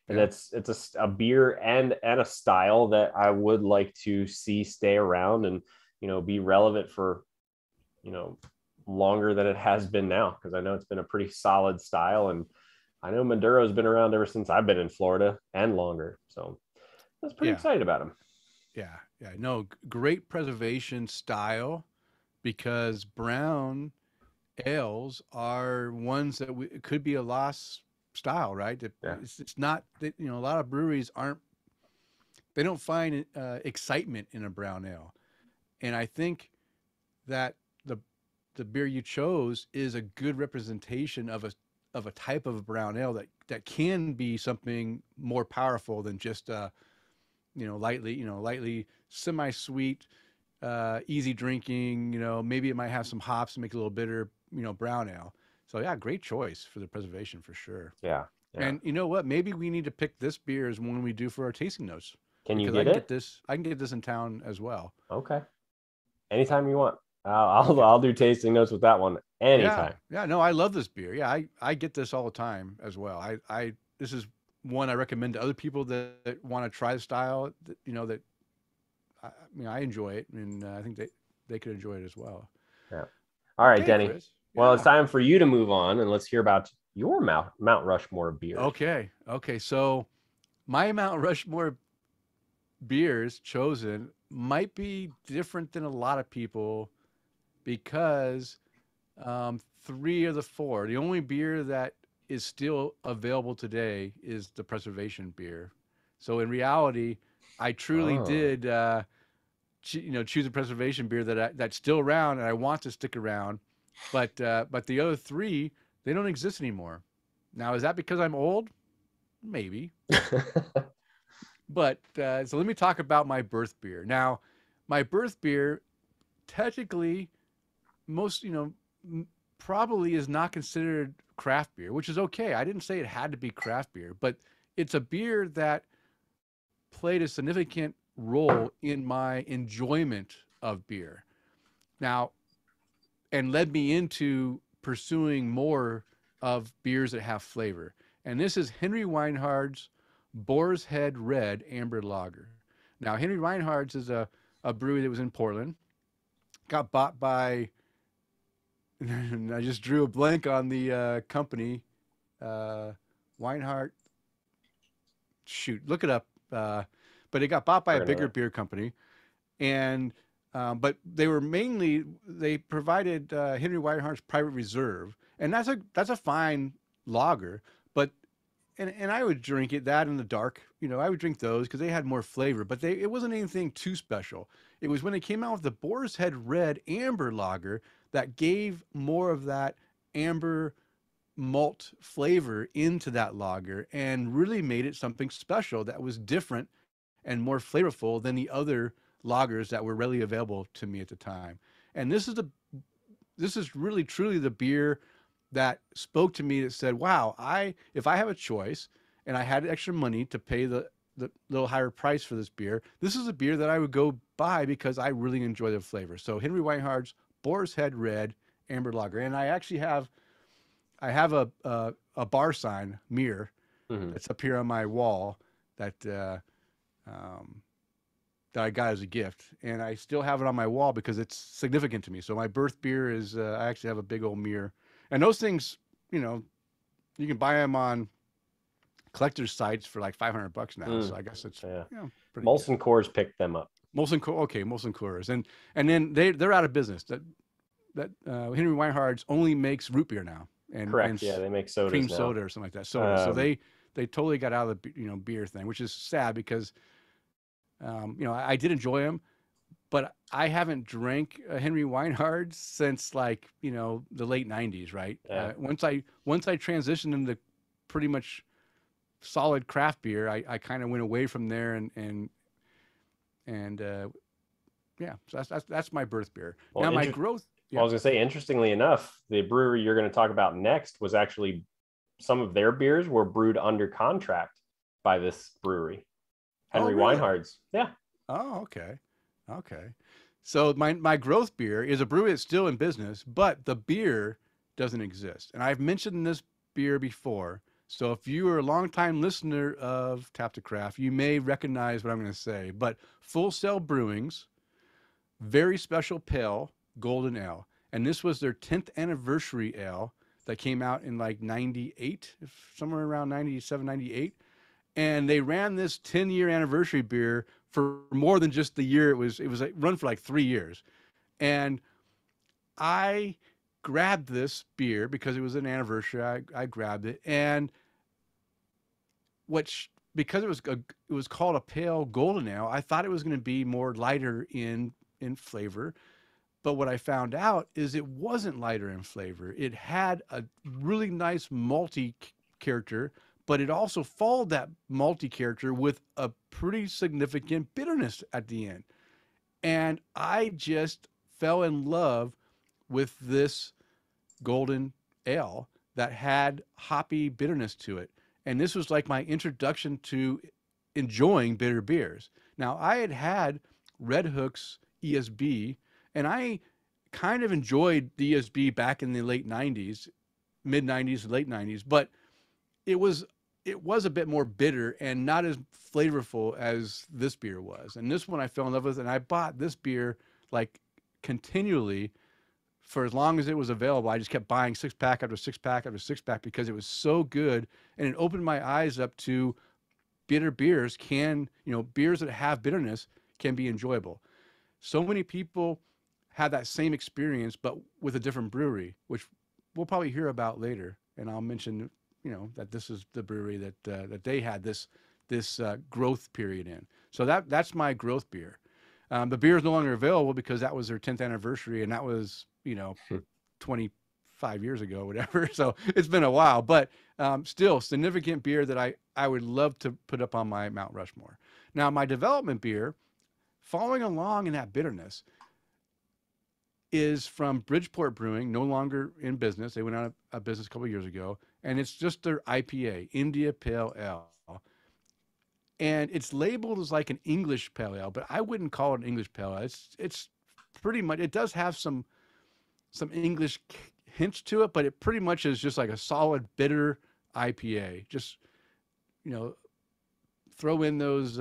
And it's a beer and a style that I would like to see stay around and, be relevant for, longer than it has been now, because I know it's been a pretty solid style, and I know Maduro's been around ever since I've been in Florida and longer. So I was pretty excited about him. Yeah. No, great preservation style, because brown ales are ones that it could be a lost style, right? It's not that, a lot of breweries they don't find excitement in a brown ale. And I think that the beer you chose is a good representation of a type of brown ale that can be something more powerful than just lightly semi-sweet, easy drinking. You know, maybe it might have some hops and make it a little bitter. You know, brown ale. So yeah, great choice for the preservation for sure. Yeah. And you know what? Maybe we need to pick this beer as one we do for our tasting notes. Can you because get it? I can get this in town as well. Okay. Anytime you want. I'll do tasting notes with that one anytime. Yeah. No, I love this beer. Yeah, I get this all the time as well. This is one I recommend to other people that want to try the style. That, you know, that I enjoy it, and I think they could enjoy it as well. Yeah. All right, Denny. Chris. Well, it's time for you to move on, and let's hear about your Mount Rushmore beer. Okay. So my Mount Rushmore beers chosen might be different than a lot of people because 3 of the 4, the only beer that is still available today is the preservation beer. So in reality, I truly did, choose a preservation beer that's still around and I want to stick around. But the other 3, they don't exist anymore. Now, is that because I'm old? Maybe. But so let me talk about my birth beer. Now, my birth beer, technically, probably is not considered craft beer, which is okay. I didn't say it had to be craft beer, but it's a beer that played a significant role in my enjoyment of beer. Now, and led me into pursuing more of beers that have flavor. And this is Henry Weinhard's Boar's Head Red Amber Lager. Now, Henry Weinhard's is a brewery that was in Portland. Got bought by, and I just drew a blank on the company, Weinhardt. Shoot, look it up. But it got bought by a bigger beer company. And but they provided Henry Weinhardt's Private Reserve, and that's a fine lager. But and I would drink that in the dark. I would drink those because they had more flavor. But it wasn't anything too special. It was when it came out with the Boar's Head Red Amber Lager that gave more of that amber malt flavor into that lager and really made it something special that was different and more flavorful than the other lagers that were readily available to me at the time. And this is really truly the beer that spoke to me, that said, wow, if I have a choice and I had extra money to pay the little higher price for this beer, this is a beer that I would go buy because I really enjoy the flavor. So Henry Weinhardt's Boar's Head Red Amber Lager. And I actually have a bar sign mirror that's up here on my wall that I got as a gift, and I still have it on my wall because it's significant to me. So my birth beer is I actually have a big old mirror, and those things, you can buy them on collectors' sites for like $500 now. So I guess it's pretty Molson Coors picked them up. Molson Coors, and then they're out of business. That Henry Weinhardt's only makes root beer now. Correct. Yeah, they make sodas cream now. soda or something like that. So they totally got out of the beer thing, which is sad because I did enjoy them, but I haven't drank a Henry Weinhardt since the late 90s, right? Yeah. Once I transitioned into pretty much solid craft beer, I kind of went away from there and so that's my birth beer. Well, now my growth. Yeah. Well, I was gonna say, interestingly enough, the brewery you're going to talk about next was actually, some of their beers were brewed under contract by this brewery, Henry Weinhardt's. Yeah. Oh, okay. So my growth beer is a brewery that's still in business, but the beer doesn't exist. And I've mentioned this beer before. So if you are a longtime listener of Tap to Craft, you may recognize what I'm going to say. But Full Sail Brewing's very special pale golden ale, and this was their 10th anniversary ale that came out in like 98, somewhere around 97, 98. And they ran this 10-year anniversary beer for more than just the year. It was run for like 3 years. And I grabbed this beer because it was an anniversary. I grabbed it, and because it was called a pale golden ale, I thought it was going to be more lighter in flavor. But what I found out is it wasn't lighter in flavor. It had a really nice malty character, but it also followed that malty character with a pretty significant bitterness at the end. And I just fell in love with this golden ale that had hoppy bitterness to it. And this was like my introduction to enjoying bitter beers. Now, I had Red Hook's ESB, and I kind of enjoyed the ESB back in the late 90s, mid 90s, late 90s, but it was a bit more bitter and not as flavorful as this beer was. And this one I fell in love with, and I bought this beer like continually for as long as it was available. I just kept buying 6-pack after 6-pack after 6-pack because it was so good, and it opened my eyes up to bitter beers beers that have bitterness can be enjoyable. So many people have that same experience, but with a different brewery, which we'll probably hear about later. And I'll mention, that this is the brewery that they had this growth period in. So that's my growth beer. The beer is no longer available because that was their 10th anniversary, and that was 25 years ago, whatever. So it's been a while, but still significant beer that I would love to put up on my Mount Rushmore. Now, my development beer, following along in that bitterness, is from Bridgeport Brewing, no longer in business. They went out of business a couple of years ago, and it's just their IPA, India Pale Ale. And it's labeled as like an English Pale Ale, but I wouldn't call it an English Pale Ale. It's pretty much, it does have some English hints to it, but it pretty much is just like a solid bitter IPA. Just, throw in those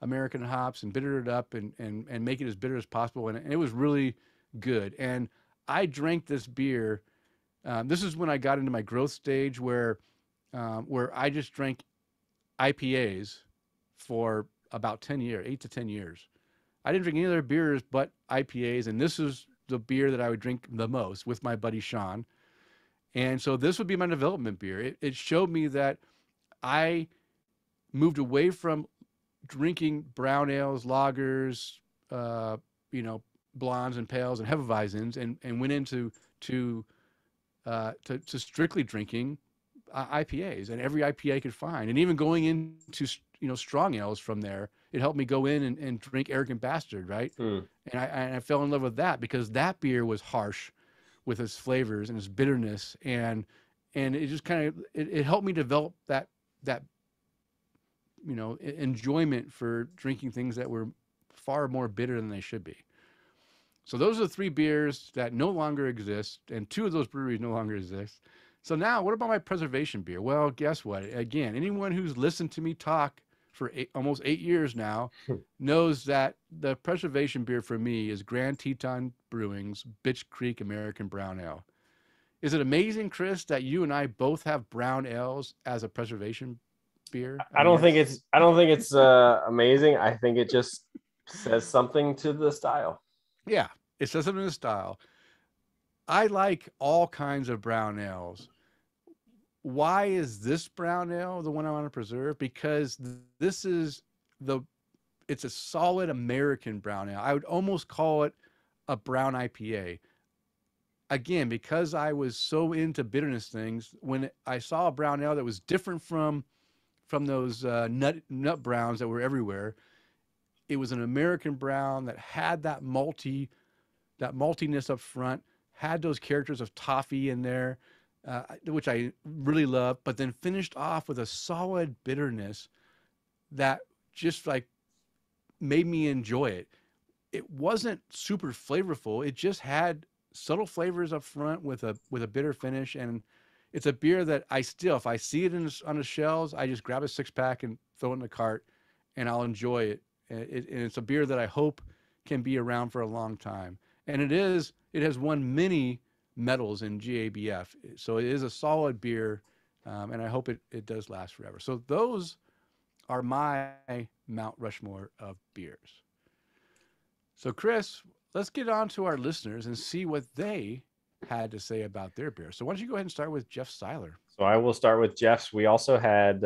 American hops and bitter it up and make it as bitter as possible. And it was really good. And I drank this beer. This is when I got into my growth stage where I just drank IPAs for about 10 years, 8 to 10 years. I didn't drink any other beers but IPAs, and this is the beer that I would drink the most with my buddy Sean. And so this would be my development beer. It showed me that I moved away from drinking brown ales, lagers, blondes and pales and hefeweizens, and went into to strictly drinking IPAs and every IPA I could find, and even going into strong ales from there. It helped me go in and drink Arrogant Bastard, right? And I fell in love with that because that beer was harsh with its flavors and its bitterness, and it just kind of it helped me develop that enjoyment for drinking things that were far more bitter than they should be. So those are the 3 beers that no longer exist, and 2 of those breweries no longer exist. So now, what about my preservation beer? Well, guess what? Again, anyone who's listened to me talk for almost 8 years now knows that the preservation beer for me is Grand Teton Brewing's Bitch Creek American Brown Ale. Is it amazing, Chris, that you and I both have brown ales as a preservation beer? I don't think it's amazing. I think it just says something to the style. Yeah, it says something to the style. I like all kinds of brown ales. Why is this brown ale the one I want to preserve? Because this is it's a solid American brown ale. I would almost call it a brown IPA. Again, because I was so into bitterness things, when I saw a brown ale that was different from those nut browns that were everywhere, it was an American brown that had that maltiness up front, had those characters of toffee in there, which I really love, but then finished off with a solid bitterness that just like made me enjoy it. It wasn't super flavorful. It just had subtle flavors up front with a bitter finish. And it's a beer that I still, if I see it on the shelves, I just grab a 6-pack and throw it in the cart and I'll enjoy it. And it's a beer that I hope can be around for a long time. And it has won many medals in GABF. So it is a solid beer, and I hope it does last forever. So those are my Mount Rushmore of beers. So Chris, let's get on to our listeners and see what they had to say about their beer. So why don't you go ahead and start with Jeff Seiler? So I will start with Jeff's. We also had,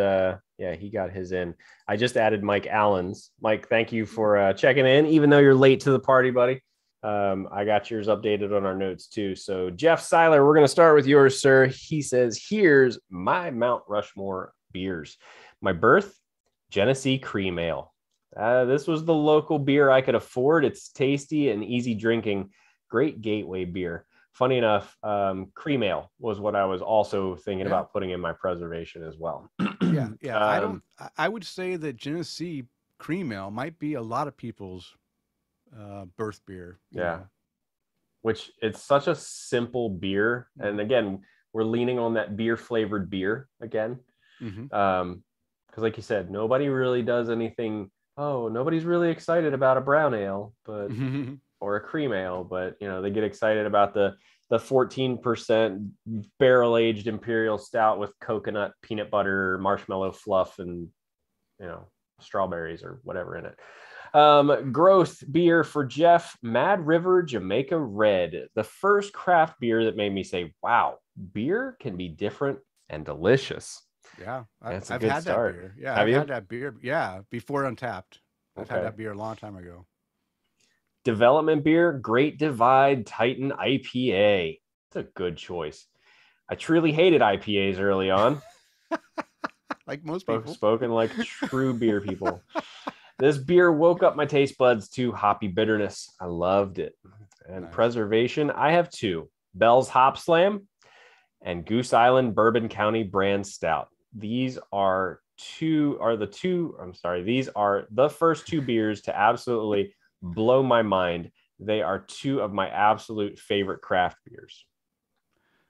he got his in. I just added Mike Allen's. Mike, thank you for checking in, even though you're late to the party, buddy. I got yours updated on our notes too. So Jeff Seiler, we're going to start with yours, sir. He says, here's my Mount Rushmore beers. My birth, Genesee Cream Ale. This was the local beer I could afford. It's tasty and easy drinking. Great gateway beer. Funny enough, cream ale was what I was also thinking about putting in my preservation as well. Yeah. I would say that Genesee cream ale might be a lot of people's birth beer. Yeah. Know. Which it's such a simple beer. And again, we're leaning on that beer flavored beer again. Because like you said, nobody really does anything. Oh, nobody's really excited about a brown ale, but or a cream ale, but they get excited about the 14% barrel aged Imperial stout with coconut, peanut butter, marshmallow fluff, and strawberries or whatever in it. Growth beer for Jeff, Mad River Jamaica Red, the first craft beer that made me say, wow, beer can be different and delicious. Yeah, I've had that beer. Yeah, I've had that beer. Yeah, before Untapped. I've had that beer a long time ago. Development beer, Great Divide Titan IPA. It's a good choice. I truly hated IPAs early on. Like most people. Spoken like true beer people. This beer woke up my taste buds to hoppy bitterness. I loved it. And preservation, I have two. Bell's Hop Slam and Goose Island Bourbon County Brand Stout. These are the first two beers to absolutely blow my mind. They are two of my absolute favorite craft beers.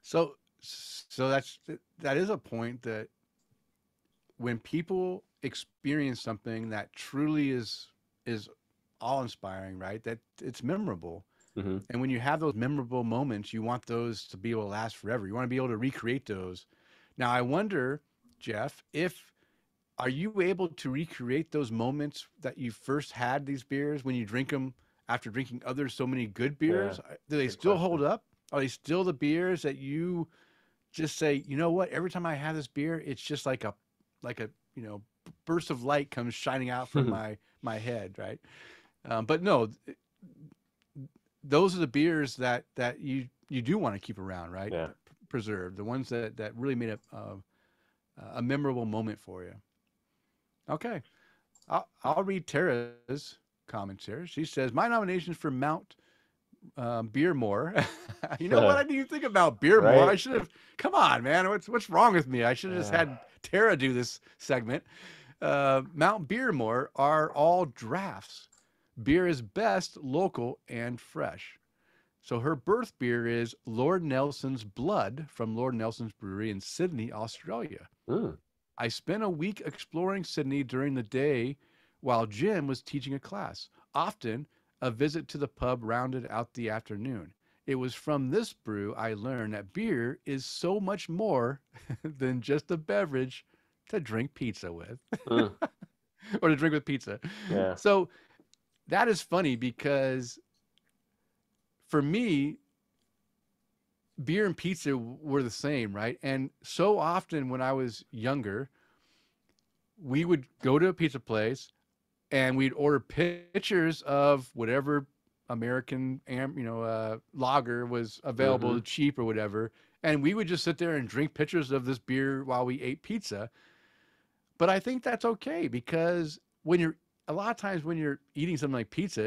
So that is a point that when people experience something that truly is awe-inspiring, right? That it's memorable. And when you have those memorable moments, you want those to be able to last forever. You want to be able to recreate those. Now, I wonder, Jeff, are you able to recreate those moments that you first had these beers when you drink them after drinking so many good beers? Yeah, do they still hold up? Are they still the beers that you just say, you know what, every time I have this beer, it's just like a burst of light comes shining out from my head, right? But no, those are the beers that you do want to keep around, right? Yeah. Preserve the ones that really made a memorable moment for you. Okay, I'll read Tara's comments here. She says, my nominations for Mount Beermore. You know what? I didn't even think about Beermore. Right? I should have. Come on, man. What's wrong with me? I should have just had Tara do this segment. Mount Beermore are all drafts. Beer is best local and fresh. So her birth beer is Lord Nelson's Blood from Lord Nelson's Brewery in Sydney, Australia. I spent a week exploring Sydney during the day while Jim was teaching a class. Often, a visit to the pub rounded out the afternoon. It was from this brew I learned that beer is so much more than just a beverage to drink pizza with. Or to drink with pizza. Yeah. So that is funny because for me, beer and pizza were the same, right? And so often when I was younger, we would go to a pizza place and we'd order pitchers of whatever American, lager was available, cheap or whatever. And we would just sit there and drink pitchers of this beer while we ate pizza. But I think that's okay because a lot of times when you're eating something like pizza,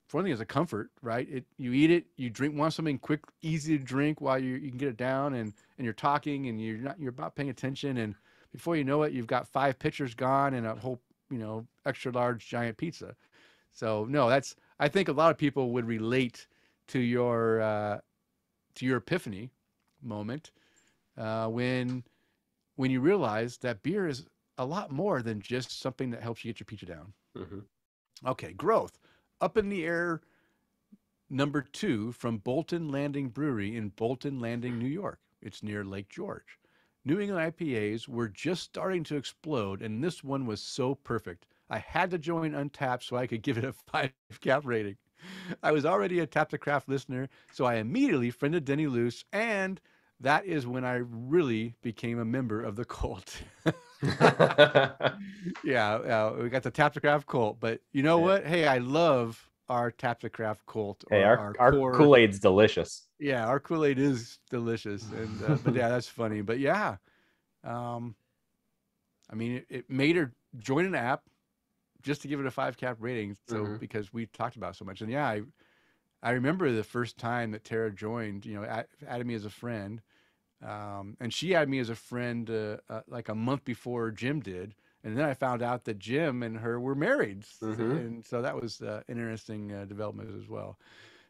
for one thing, it's a comfort, right? You eat it, you want something quick, easy to drink while you can get it down, and you're talking and you're about paying attention, and before you know it, you've got 5 pitchers gone and a whole extra large giant pizza. So no, I think a lot of people would relate to your epiphany moment when you realize that beer is a lot more than just something that helps you get your pizza down. Okay, growth. Up in the Air number 2 from Bolton Landing Brewery in Bolton Landing, New York. It's near Lake George. New England IPAs were just starting to explode, and this one was so perfect. I had to join Untapped so I could give it a 5 cap rating. I was already a Tap the Craft listener, so I immediately friended Denny Luce, and that is when I really became a member of the cult. Yeah, we got the Tap the Craft cult, but you know what? Hey, I love our Tap the Craft cult. Hey, our Kool-Aid's delicious. Yeah, our Kool-Aid is delicious, and but yeah, that's funny. But yeah, I mean, it made her join an app, just to give it a 5 cap rating. So because we talked about it so much, and yeah, I remember the first time that Tara joined, added me as a friend. And she had me as a friend like a month before Jim did. And then I found out that Jim and her were married. And so that was an interesting development as well.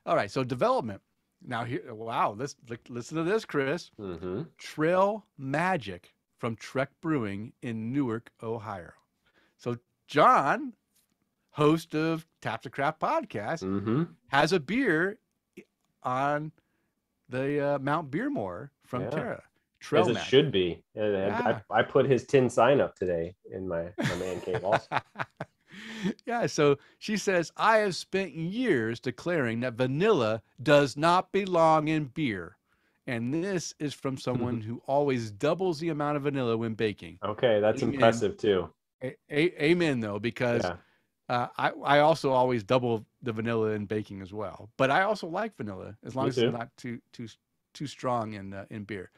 All right, so development. Now here, wow, let's listen to this, Chris. Trail Magic from Trek Brewing in Newark, Ohio. So John, host of Tap to Craft podcast, has a beer on the Mount Beermore from Tara. As it should be. I put his tin sign up today in my man cave also. Yeah, so she says, I have spent years declaring that vanilla does not belong in beer. And this is from someone who always doubles the amount of vanilla when baking. Okay, that's impressive too. Amen, though, because I also always double the vanilla in baking as well. But I also like vanilla, as long as it's not too strong in beer.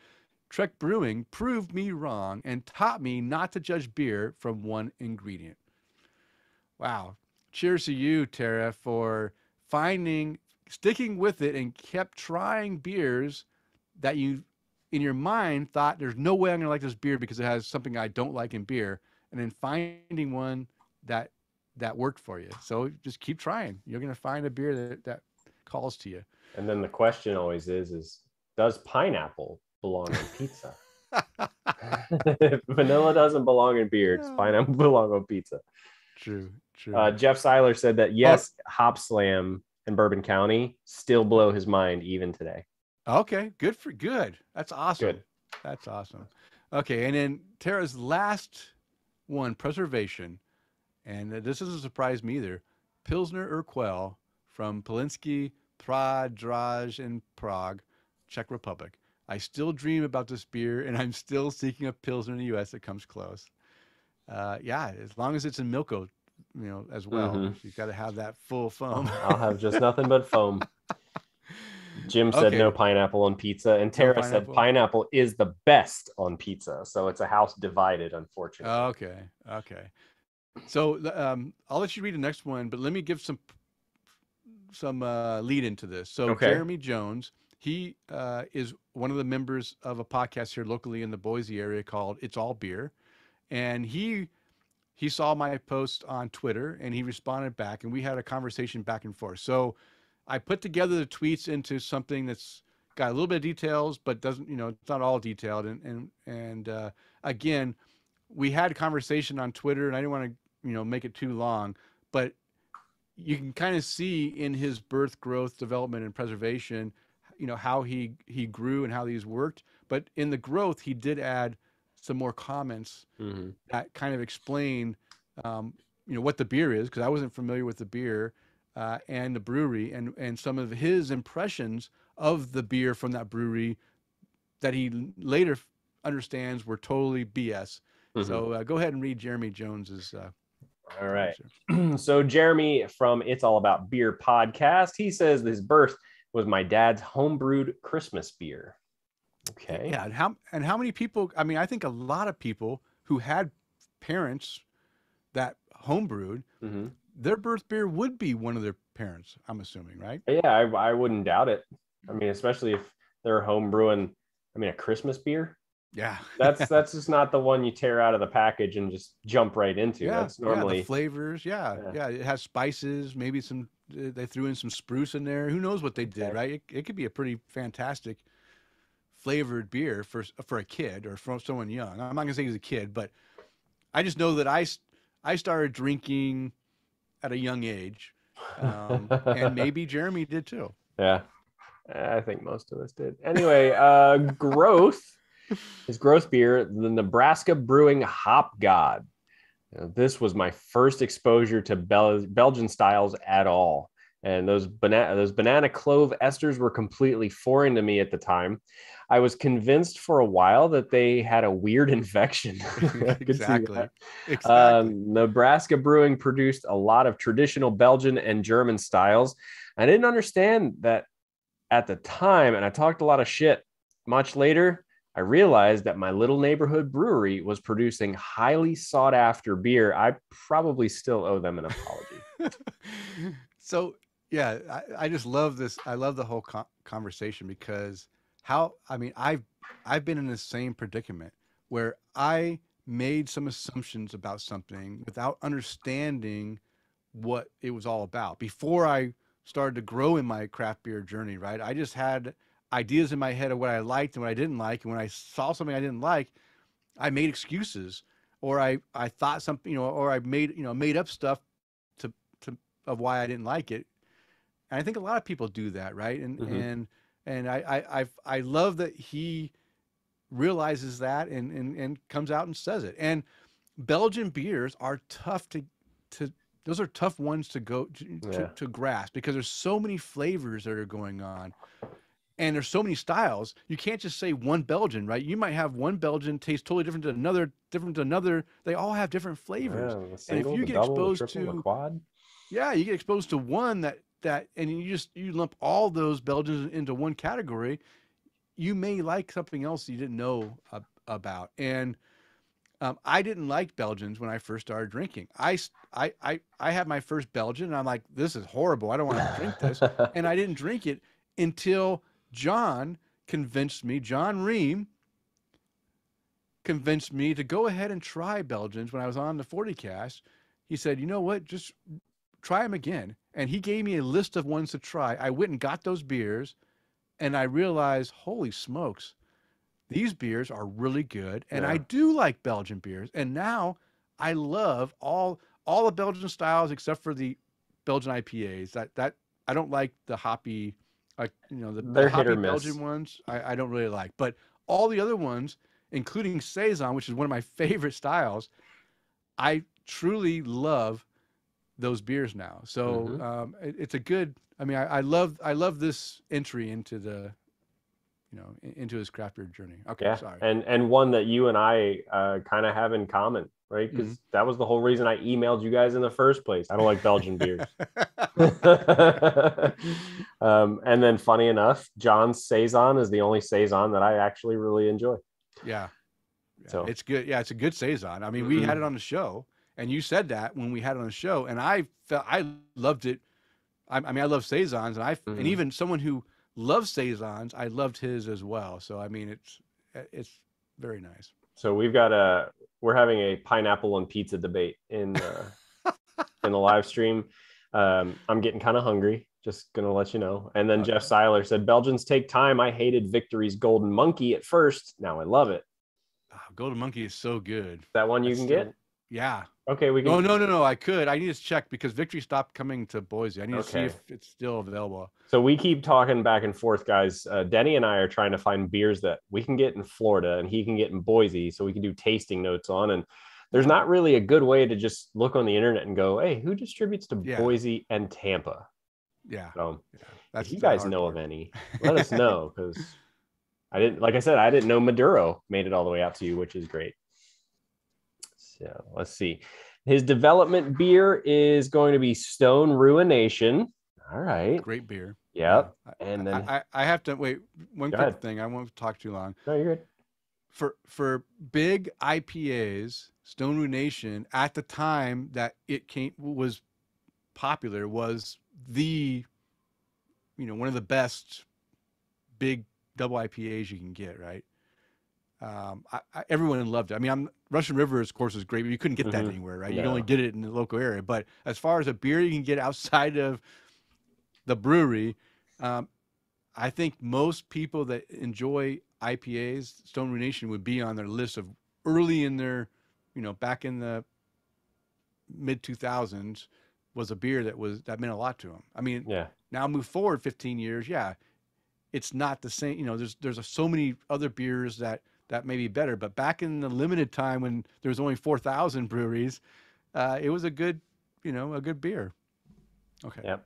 Trek Brewing proved me wrong and taught me not to judge beer from one ingredient. Wow. Cheers to you, Tara, for sticking with it and kept trying beers that you, in your mind, thought there's no way I'm going to like this beer because it has something I don't like in beer, and then finding one that worked for you. So just keep trying. You're going to find a beer that calls to you. And then the question always is does pineapple belong in pizza? If vanilla doesn't belong in beer, does pineapple belong on pizza? True. Jeff Seiler said that yes, Hop Slam in Bourbon County still blow his mind even today. Okay, good. That's awesome. Good. That's awesome. Okay, and then Tara's last one, Preservation, and this doesn't surprise me either. Pilsner Urquell from Polinsky, Pradraj in Prague, Czech Republic. I still dream about this beer, and I'm still seeking a Pilsner in the U.S. that comes close. As long as it's in Milko, as well. You've got to have that full foam. I'll have just nothing but foam. Jim said no pineapple on pizza, and Tara said pineapple is the best on pizza. So it's a house divided, unfortunately. Okay. So I'll let you read the next one, but let me give some lead into this. So Jeremy Jones, he is one of the members of a podcast here locally in the Boise area called It's All Beer, and he saw my post on Twitter and he responded back, and we had a conversation back and forth. So I put together the tweets into something that's got a little bit of details, but doesn't, it's not all detailed. And again, we had a conversation on Twitter, and I didn't want to, make it too long, but you can kind of see in his birth, growth, development, and preservation, how he grew and how these worked. But in the growth, he did add some more comments that kind of explain, what the beer is, because I wasn't familiar with the beer and the brewery, and some of his impressions of the beer from that brewery that he later understands were totally BS. So go ahead and read Jeremy Jones's. All right. So Jeremy from It's All About Beer podcast, he says his birth was my dad's homebrewed Christmas beer. Okay. Yeah. And how many people, I think a lot of people who had parents that homebrewed, their birth beer would be one of their parents, I'm assuming, right? Yeah, I wouldn't doubt it. Especially if they're homebrewing, a Christmas beer. Yeah. That's just not the one you tear out of the package and just jump right into. Yeah. That's normally the flavors. Yeah. It has spices, maybe they threw in some spruce in there. Who knows what they did, right? It could be a pretty fantastic flavored beer for a kid or for someone young. I'm not gonna say he's a kid, but I just know that I started drinking at a young age, and maybe Jeremy did too. Yeah, I think most of us did. Anyway, his growth beer, the Nebraska Brewing Hop God. This was my first exposure to Belgian styles at all. And those banana clove esters were completely foreign to me at the time. I was convinced for a while that they had a weird infection. Exactly. Nebraska Brewing produced a lot of traditional Belgian and German styles. I didn't understand that at the time, and I talked a lot of shit. Much later, I realized that my little neighborhood brewery was producing highly sought after beer. I probably still owe them an apology. So, yeah, I just love this. I love the whole conversation because I've been in the same predicament where I made some assumptions about something without understanding what it was all about before I started to grow in my craft beer journey, right? I just had ideas in my head of what I liked and what I didn't like. And when I saw something I didn't like, I made excuses, or I thought something, or I made up stuff to of why I didn't like it. And I think a lot of people do that, right? And I love that he realizes that and comes out and says it. And Belgian beers are tough to those are tough ones to to grasp because there's so many flavors that are going on. And there's so many styles. You can't just say one Belgian, right? You might have one Belgian taste totally different to another. They all have different flavors. Yeah, the and single, if you the get double, exposed the triple, to the quad. Yeah, you get exposed to one that and you lump all those Belgians into one category, you may like something else you didn't know about. And I didn't like Belgians when I first started drinking. I had my first Belgian, and I'm like, this is horrible. I don't want to drink this. And I didn't drink it until John Rheem convinced me to go ahead and try Belgians when I was on the 40 cast. He said, you know what, just try them again. And he gave me a list of ones to try. I went and got those beers, and I realized, holy smokes, these beers are really good. And I do like Belgian beers. And now I love all the Belgian styles except for the Belgian IPAs. That I don't like the hoppy, the hoppy Belgian ones. I don't really like. But all the other ones, including Saison, which is one of my favorite styles, I truly love those beers now. So it's a good. I mean, I love this entry into the into his craft beer journey. Okay, sorry. And one that you and I kind of have in common, right? Because that was the whole reason I emailed you guys in the first place. I don't like Belgian beers. And then funny enough, John's Saison is the only Saison that I actually really enjoy. Yeah. So it's good. Yeah, it's a good Saison. I mean, we had it on the show, and you said that when we had it on the show, and I loved it. I mean, I love Saisons, and and even someone who loves Saisons, I loved his as well. So I mean, it's very nice. So we're having a pineapple and pizza debate in in the live stream. I'm getting kind of hungry. Just gonna let you know. And then Jeff Seiler said, "Belgians take time. I hated Victory's Golden Monkey at first. Now I love it." Oh, Golden Monkey is so good. That one you can get? Yeah. Okay, we can. No. I could. I need to check because Victory stopped coming to Boise. I need to see if it's still available. So we keep talking back and forth, guys. Denny and I are trying to find beers that we can get in Florida and he can get in Boise, so we can do tasting notes on. And there's not really a good way to just look on the internet and go, "Hey, who distributes to Boise and Tampa?" Yeah. So if you guys know of any, let us know, because I didn't know Maduro made it all the way out to you, which is great. So let's see. His development beer is going to be Stone Ruination. All right. Great beer. Yep. And then I have to wait. One quick thing. I won't talk too long. No, you're good. For big IPAs, Stone Ruination at the time that it was popular was one of the best big double IPAs you can get, right? Everyone loved it. I mean, Russian River, of course, is great, but you couldn't get that anywhere, right? No. You can only get it in the local area. But as far as a beer you can get outside of the brewery, I think most people that enjoy IPAs, Stone Ruination would be on their list of early in their, back in the mid 2000s, was a beer that meant a lot to them. I mean, now move forward 15 years, it's not the same. There's so many other beers that may be better, but back in the limited time when there was only 4,000 breweries, it was a good beer. Okay. Yep.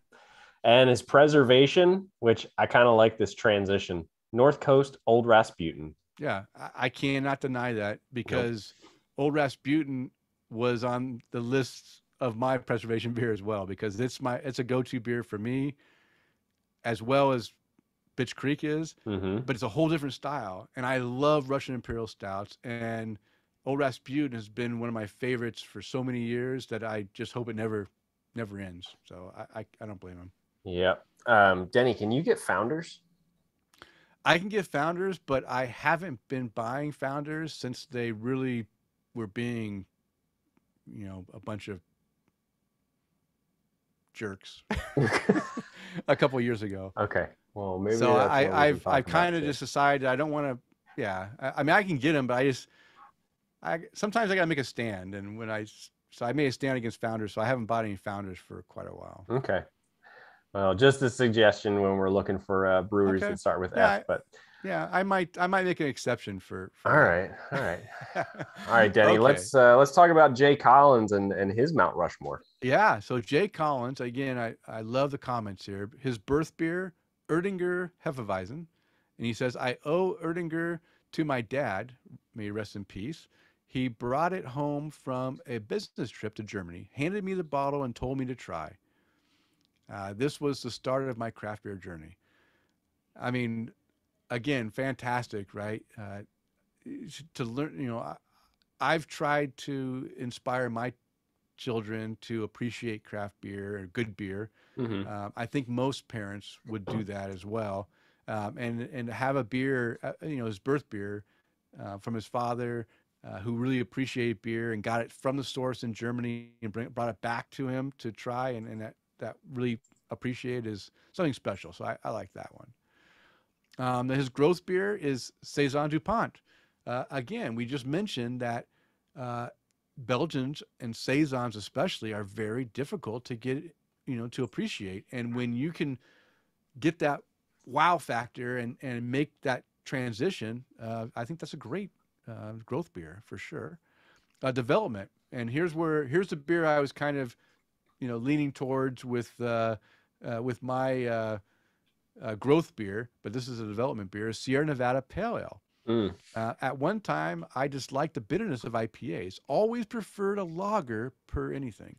And his preservation, which I kind of like this transition, North Coast Old Rasputin. Yeah, I cannot deny that, because Old Rasputin was on the list of my preservation beer as well, because it's a go-to beer for me, as well as Bitch Creek is, but it's a whole different style. And I love Russian Imperial stouts. And Old Rasputin has been one of my favorites for so many years that I just hope it never ends. So I don't blame him. Yep. Denny, can you get Founders? I can get Founders, but I haven't been buying Founders since they really were being, a bunch of jerks a couple of years ago. Okay. Well, maybe. So I've kind of just decided I don't want to. Yeah. I mean, I can get them, but sometimes I got to make a stand. And so I made a stand against Founders. So I haven't bought any Founders for quite a while. Okay. Well, just a suggestion when we're looking for breweries that start with F, but yeah, I might make an exception for all right. All right, Denny, let's talk about Jay Collins and his Mount Rushmore. Yeah, so Jay Collins, again, I love the comments here. His birth beer, Erdinger Hefeweizen, and he says, I owe Erdinger to my dad, may he rest in peace. He brought it home from a business trip to Germany, handed me the bottle and told me to try. This was the start of my craft beer journey. I mean, again, fantastic, right? To learn, I've tried to inspire my children to appreciate craft beer and good beer. I think most parents would do that as well. And have a beer, his birth beer from his father, who really appreciated beer and got it from the source in Germany and brought it back to him to try, and that really appreciated is something special. So I like that one. His growth beer is Saison DuPont. Again, we just mentioned that Belgians and Saisons especially are very difficult to get, to appreciate. And when you can get that wow factor and make that transition, I think that's a great growth beer for sure. Development. And here's the beer I was kind of, leaning towards with my growth beer, but this is a development beer, Sierra Nevada Pale Ale. At one time, I disliked the bitterness of IPAs, always preferred a lager per anything.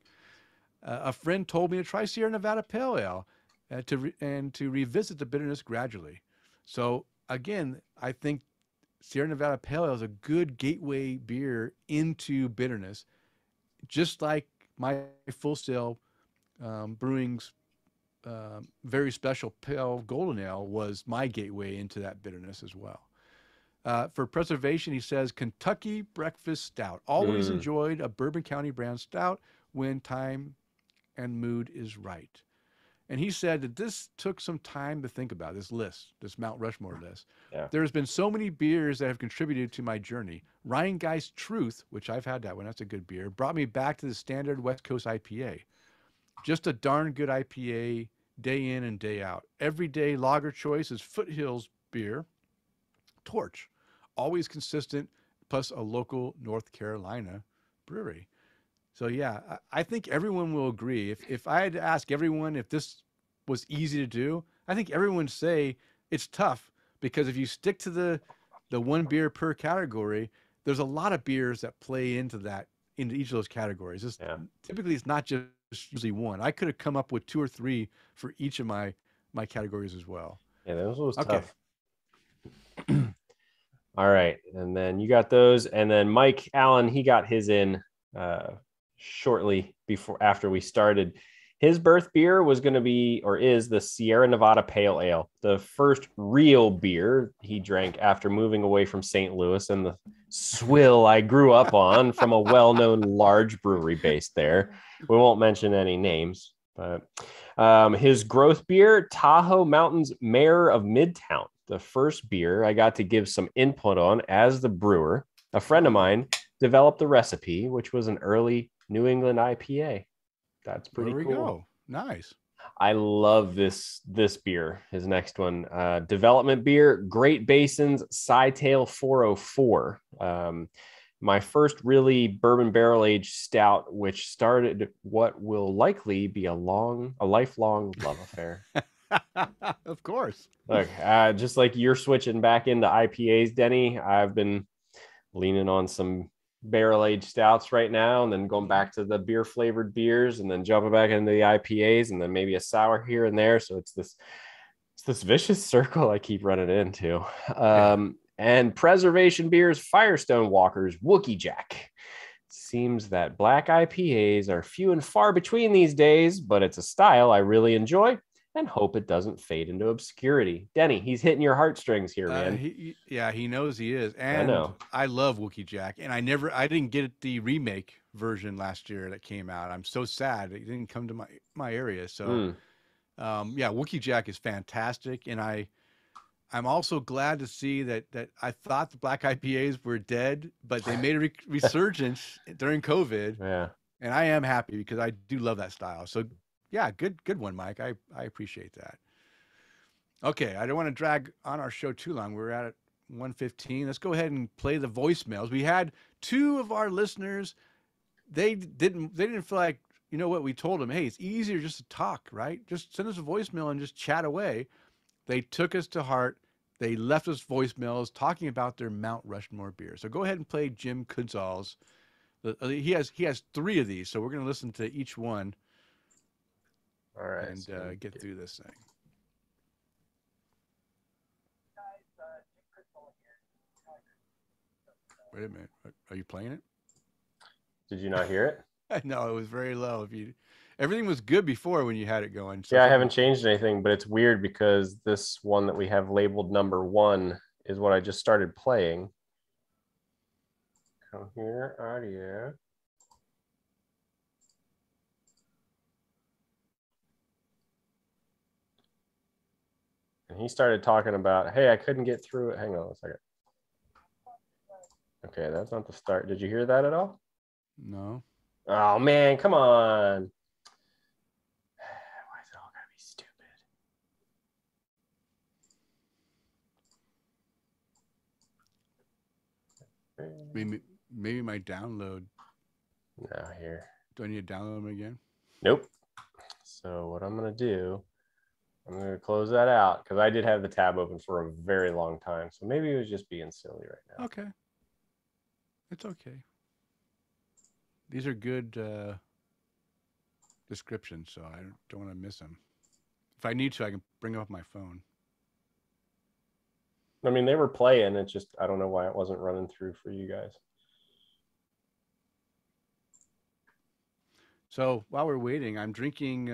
A friend told me to try Sierra Nevada Pale Ale to revisit the bitterness gradually. So again, I think Sierra Nevada Pale Ale is a good gateway beer into bitterness, just like my Full Sail Brewing's very special Pale Golden Ale was my gateway into that bitterness as well. For preservation, he says, Kentucky Breakfast Stout. Always enjoyed a Bourbon County brand stout when time and mood is right. And he said that this took some time to think about, this Mount Rushmore list. Yeah. There's been so many beers that have contributed to my journey. Rhinegeist Truth, which I've had that one, that's a good beer, brought me back to the standard West Coast IPA. Just a darn good IPA day in and day out. Everyday lager choice is Foothills beer. Torch, always consistent, plus a local North Carolina brewery. So yeah, I think everyone will agree. If I had to ask everyone if this was easy to do, I think everyone would say it's tough, because if you stick to the one beer per category, there's a lot of beers that play into each of those categories. Typically, it's not just usually one. I could have come up with 2 or 3 for each of my categories as well. Yeah, that was tough. All right, and then you got those, and then Mike Allen, he got his in shortly after we started. His birth beer was going to be, or is, the Sierra Nevada Pale Ale, the first real beer he drank after moving away from St. Louis and the swill I grew up on from a well-known large brewery based there. We won't mention any names, but his growth beer, Tahoe Mountains Mayor of Midtown, the first beer I got to give some input on as the brewer. A friend of mine developed the recipe, which was an early New England IPA. That's pretty cool. There we go. Nice. I love this beer. His next one, development beer, Great Basin's Scytail 404. My first really bourbon barrel aged stout, which started what will likely be a lifelong love affair. Of course. Look, just like you're switching back into IPAs, Denny, I've been leaning on some barrel-aged stouts right now, and then going back to the beer-flavored beers, and then jumping back into the IPAs, and then maybe a sour here and there. So it's It's this vicious circle I keep running into. And Preservation Beer's Firestone Walker's Wookie Jack. Seems that black IPAs are few and far between these days, but it's a style I really enjoy and hope it doesn't fade into obscurity. Denny, he's hitting your heartstrings here, man. He knows he is. And I know. I love Wookie Jack. And I didn't get the remake version last year that came out. I'm so sad it didn't come to my area. So, Wookie Jack is fantastic. And I'm also glad to see that I thought the black IPAs were dead, but they made a resurgence during COVID. Yeah. And I am happy because I do love that style. So, yeah, good one, Mike. I appreciate that. Okay, I don't want to drag on our show too long. We're at 1:15. Let's go ahead and play the voicemails. We had two of our listeners. They didn't feel like, you know what, we told them, hey, it's easier just to talk, right? Just send us a voicemail and just chat away. They took us to heart. They left us voicemails talking about their Mount Rushmore beer. So go ahead and play Jim Kudzall's. He has 3 of these, so we're going to listen to each one. All right. And get through this thing. Wait a minute. Are you playing it? Did you not hear it? No, it was very low. Everything was good before when you had it going. So yeah, I haven't changed anything, but it's weird because this one that we have labeled number 1 is what I just started playing. Come here, audio. And he started talking about, hey, I couldn't get through it. Hang on a second. Okay, that's not the start. Did you hear that at all? No. Oh, man, come on. Why is it all gotta be stupid? Maybe my download. No, here. Do I need to download them again? Nope. So what I'm going to do, I'm going to close that out because I did have the tab open for a very long time. So maybe it was just being silly right now. Okay. It's okay. These are good descriptions, so I don't want to miss them. If I need to, I can bring them up my phone. I mean, they were playing. It's just, I don't know why it wasn't running through for you guys. So while we're waiting, I'm drinking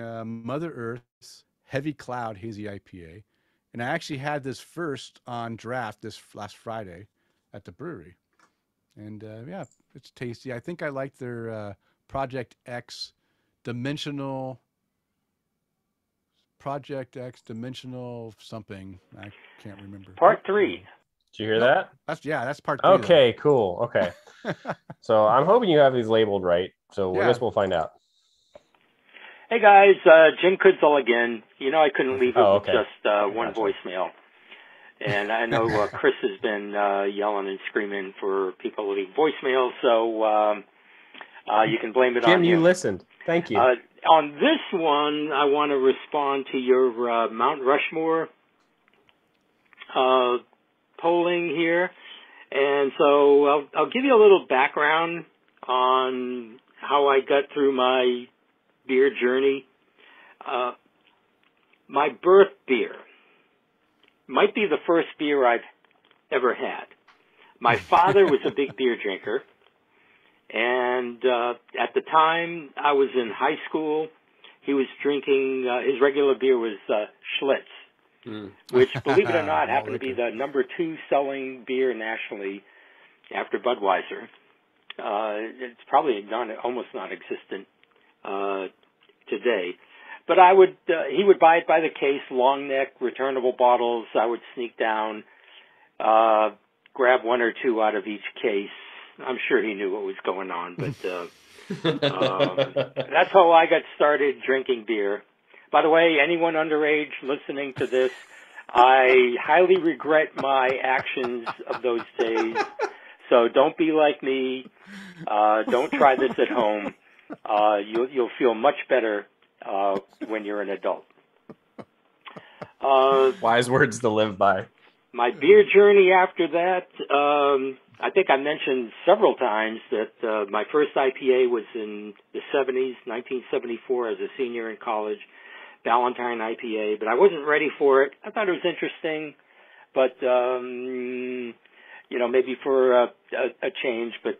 Mother Earth's Heavy Cloud Hazy IPA. And I actually had this first on draft this last Friday at the brewery. And it's tasty. I think I like their Project X Dimensional something. I can't remember. Part 3. Did you hear that? That's part 3. Okay, cool. Okay. So I'm hoping you have these labeled right. So I guess we'll find out. Hey guys, Jim Kudzall again. You know I couldn't leave it with just one voicemail. And I know Chris has been yelling and screaming for people to leave voicemails, so you can blame it on him. Jim, you listened. Thank you. On this one, I want to respond to your Mount Rushmore polling here. And so I'll give you a little background on how I got through my beer journey. My birth beer might be the first beer I've ever had. My father was a big beer drinker, and at the time I was in high school, he was drinking, his regular beer was Schlitz, which, believe it or not, happened to be the number 2 selling beer nationally after Budweiser. It's probably almost non-existent today. But he would buy it by the case, long neck, returnable bottles. I would sneak down, grab 1 or 2 out of each case. I'm sure he knew what was going on, but that's how I got started drinking beer. By the way, anyone underage listening to this, I highly regret my actions of those days. So don't be like me. Don't try this at home. You'll feel much better when you're an adult. Wise words to live by. My beer journey after that, I think I mentioned several times that my first IPA was in the 70s, 1974, as a senior in college. Valentine IPA, but I wasn't ready for it. I thought it was interesting, but maybe for a change, but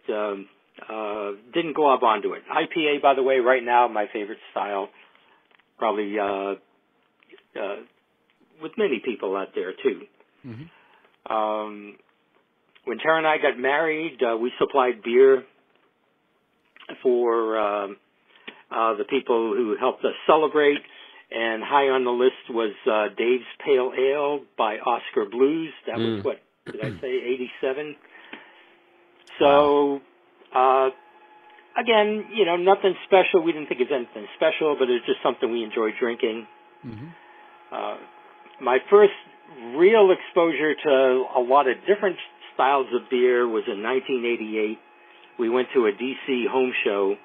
didn't glob onto it. IPA, by the way, right now my favorite style, probably with many people out there too. Mm-hmm. When Tara and I got married, we supplied beer for the people who helped us celebrate, and high on the list was Dave's Pale Ale by Oscar Blues. That was, what did I say, 87? So, again, nothing special. We didn't think it was anything special, but it was just something we enjoyed drinking. Mm-hmm. My first real exposure to a lot of different styles of beer was in 1988. We went to a D.C. home show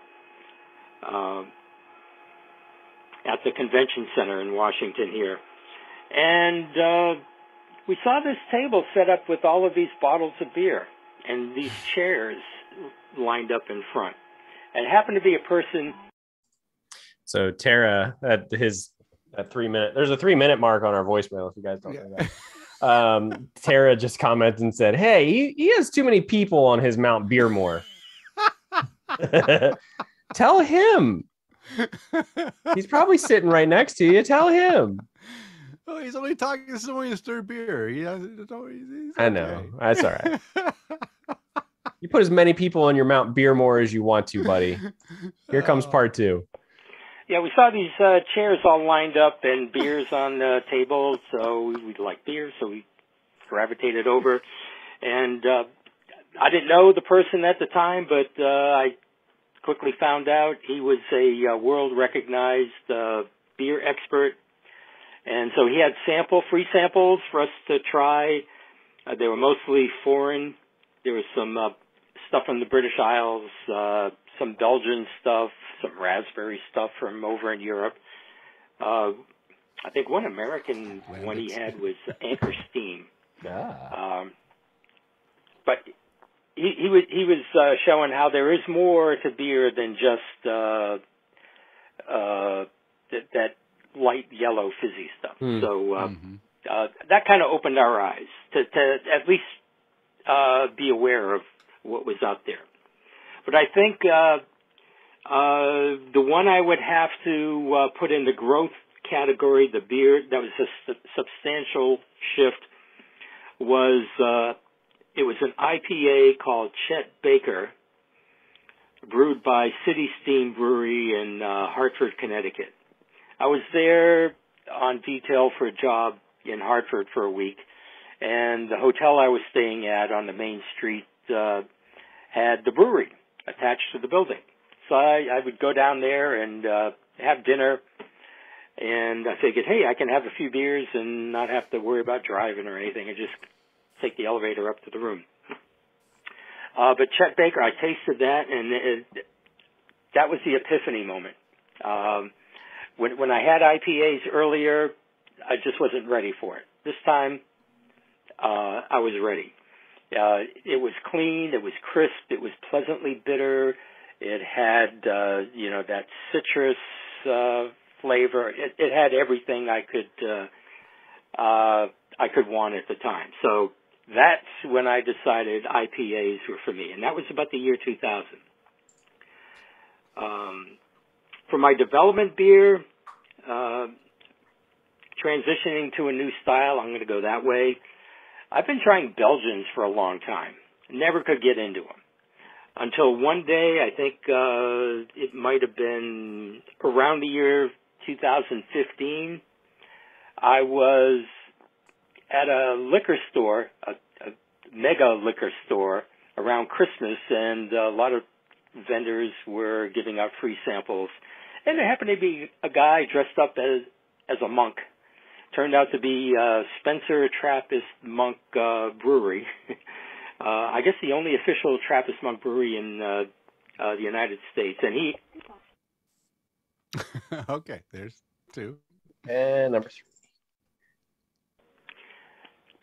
at the convention center in Washington here. And we saw this table set up with all of these bottles of beer and these chairs lined up in front. And it happened to be a person. So Tara, at 3 minute, there's a 3 minute mark on our voicemail if you guys don't know that. Tara just commented and said, "Hey, he has too many people on his Mount Beermore." Tell him. He's probably sitting right next to you. Tell him. Oh, he's only talking. This is only his third beer. He's okay. I know. That's all right. You put as many people on your Mount Beermore as you want to, buddy. Here comes part two. Yeah, we saw these chairs all lined up and beers on the table, so we like beer, so we gravitated over. And I didn't know the person at the time, but I quickly found out he was a world-recognized beer expert. And so he had free samples for us to try. They were mostly foreign. There was some stuff from the British Isles, some Belgian stuff, some raspberry stuff from over in Europe. I think one American one he had was Anchor Steam. But he was showing how there is more to beer than just that light yellow fizzy stuff. So that kind of opened our eyes to at least be aware of what was out there. But I think the one I would have to put in the growth category, the beer that was a substantial shift, was it was an IPA called Chet Baker, brewed by City Steam Brewery in Hartford, Connecticut. I was there on detail for a job in Hartford for a week, and the hotel I was staying at on the main street had the brewery attached to the building. So I would go down there and have dinner, and I figured, hey, I can have a few beers and not have to worry about driving or anything, and just take the elevator up to the room. But Chet Baker, I tasted that, and that was the epiphany moment. When I had IPAs earlier, I just wasn't ready for it. This time, I was ready. It was clean, it was crisp, it was pleasantly bitter. It had, that citrus flavor. It had everything I could want at the time. So that's when I decided IPAs were for me, and that was about the year 2000. For my development beer, transitioning to a new style, I'm going to go that way. I've been trying Belgians for a long time. Never could get into them. Until one day, I think it might have been around the year 2015, I was at a liquor store, a mega liquor store, around Christmas, and a lot of vendors were giving out free samples. And there happened to be a guy dressed up as a monk. Turned out to be Spencer Trappist Monk Brewery. I guess the only official Trappist Monk brewery in the United States. And he... Okay, there's two. And number 3.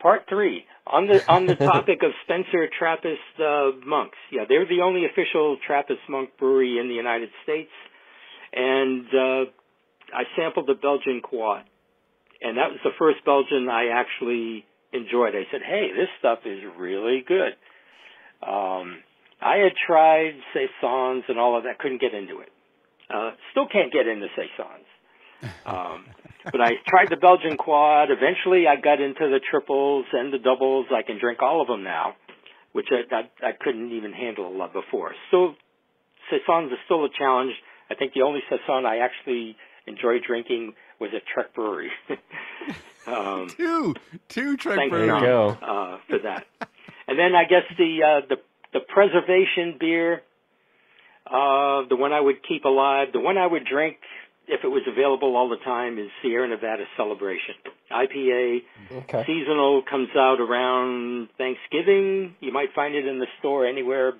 Part 3. On the topic of Spencer Trappist monks. Yeah, they're the only official Trappist Monk brewery in the United States. And I sampled the Belgian Quad, and that was the first Belgian I actually enjoyed. I said, hey, this stuff is really good. I had tried Saisons and all of that, couldn't get into it. Still can't get into Saisons. But I tried the Belgian Quad. Eventually I got into the triples and the doubles. I can drink all of them now, which I couldn't even handle before. Still, Saisons is still a challenge. I think the only Saison I actually enjoyed drinking was at Trek Brewery. Two Trek Brewery. There you go. For that. And then I guess the preservation beer, the one I would keep alive, the one I would drink if it was available all the time is Sierra Nevada Celebration. IPA, seasonal, comes out around Thanksgiving. You might find it in the store anywhere,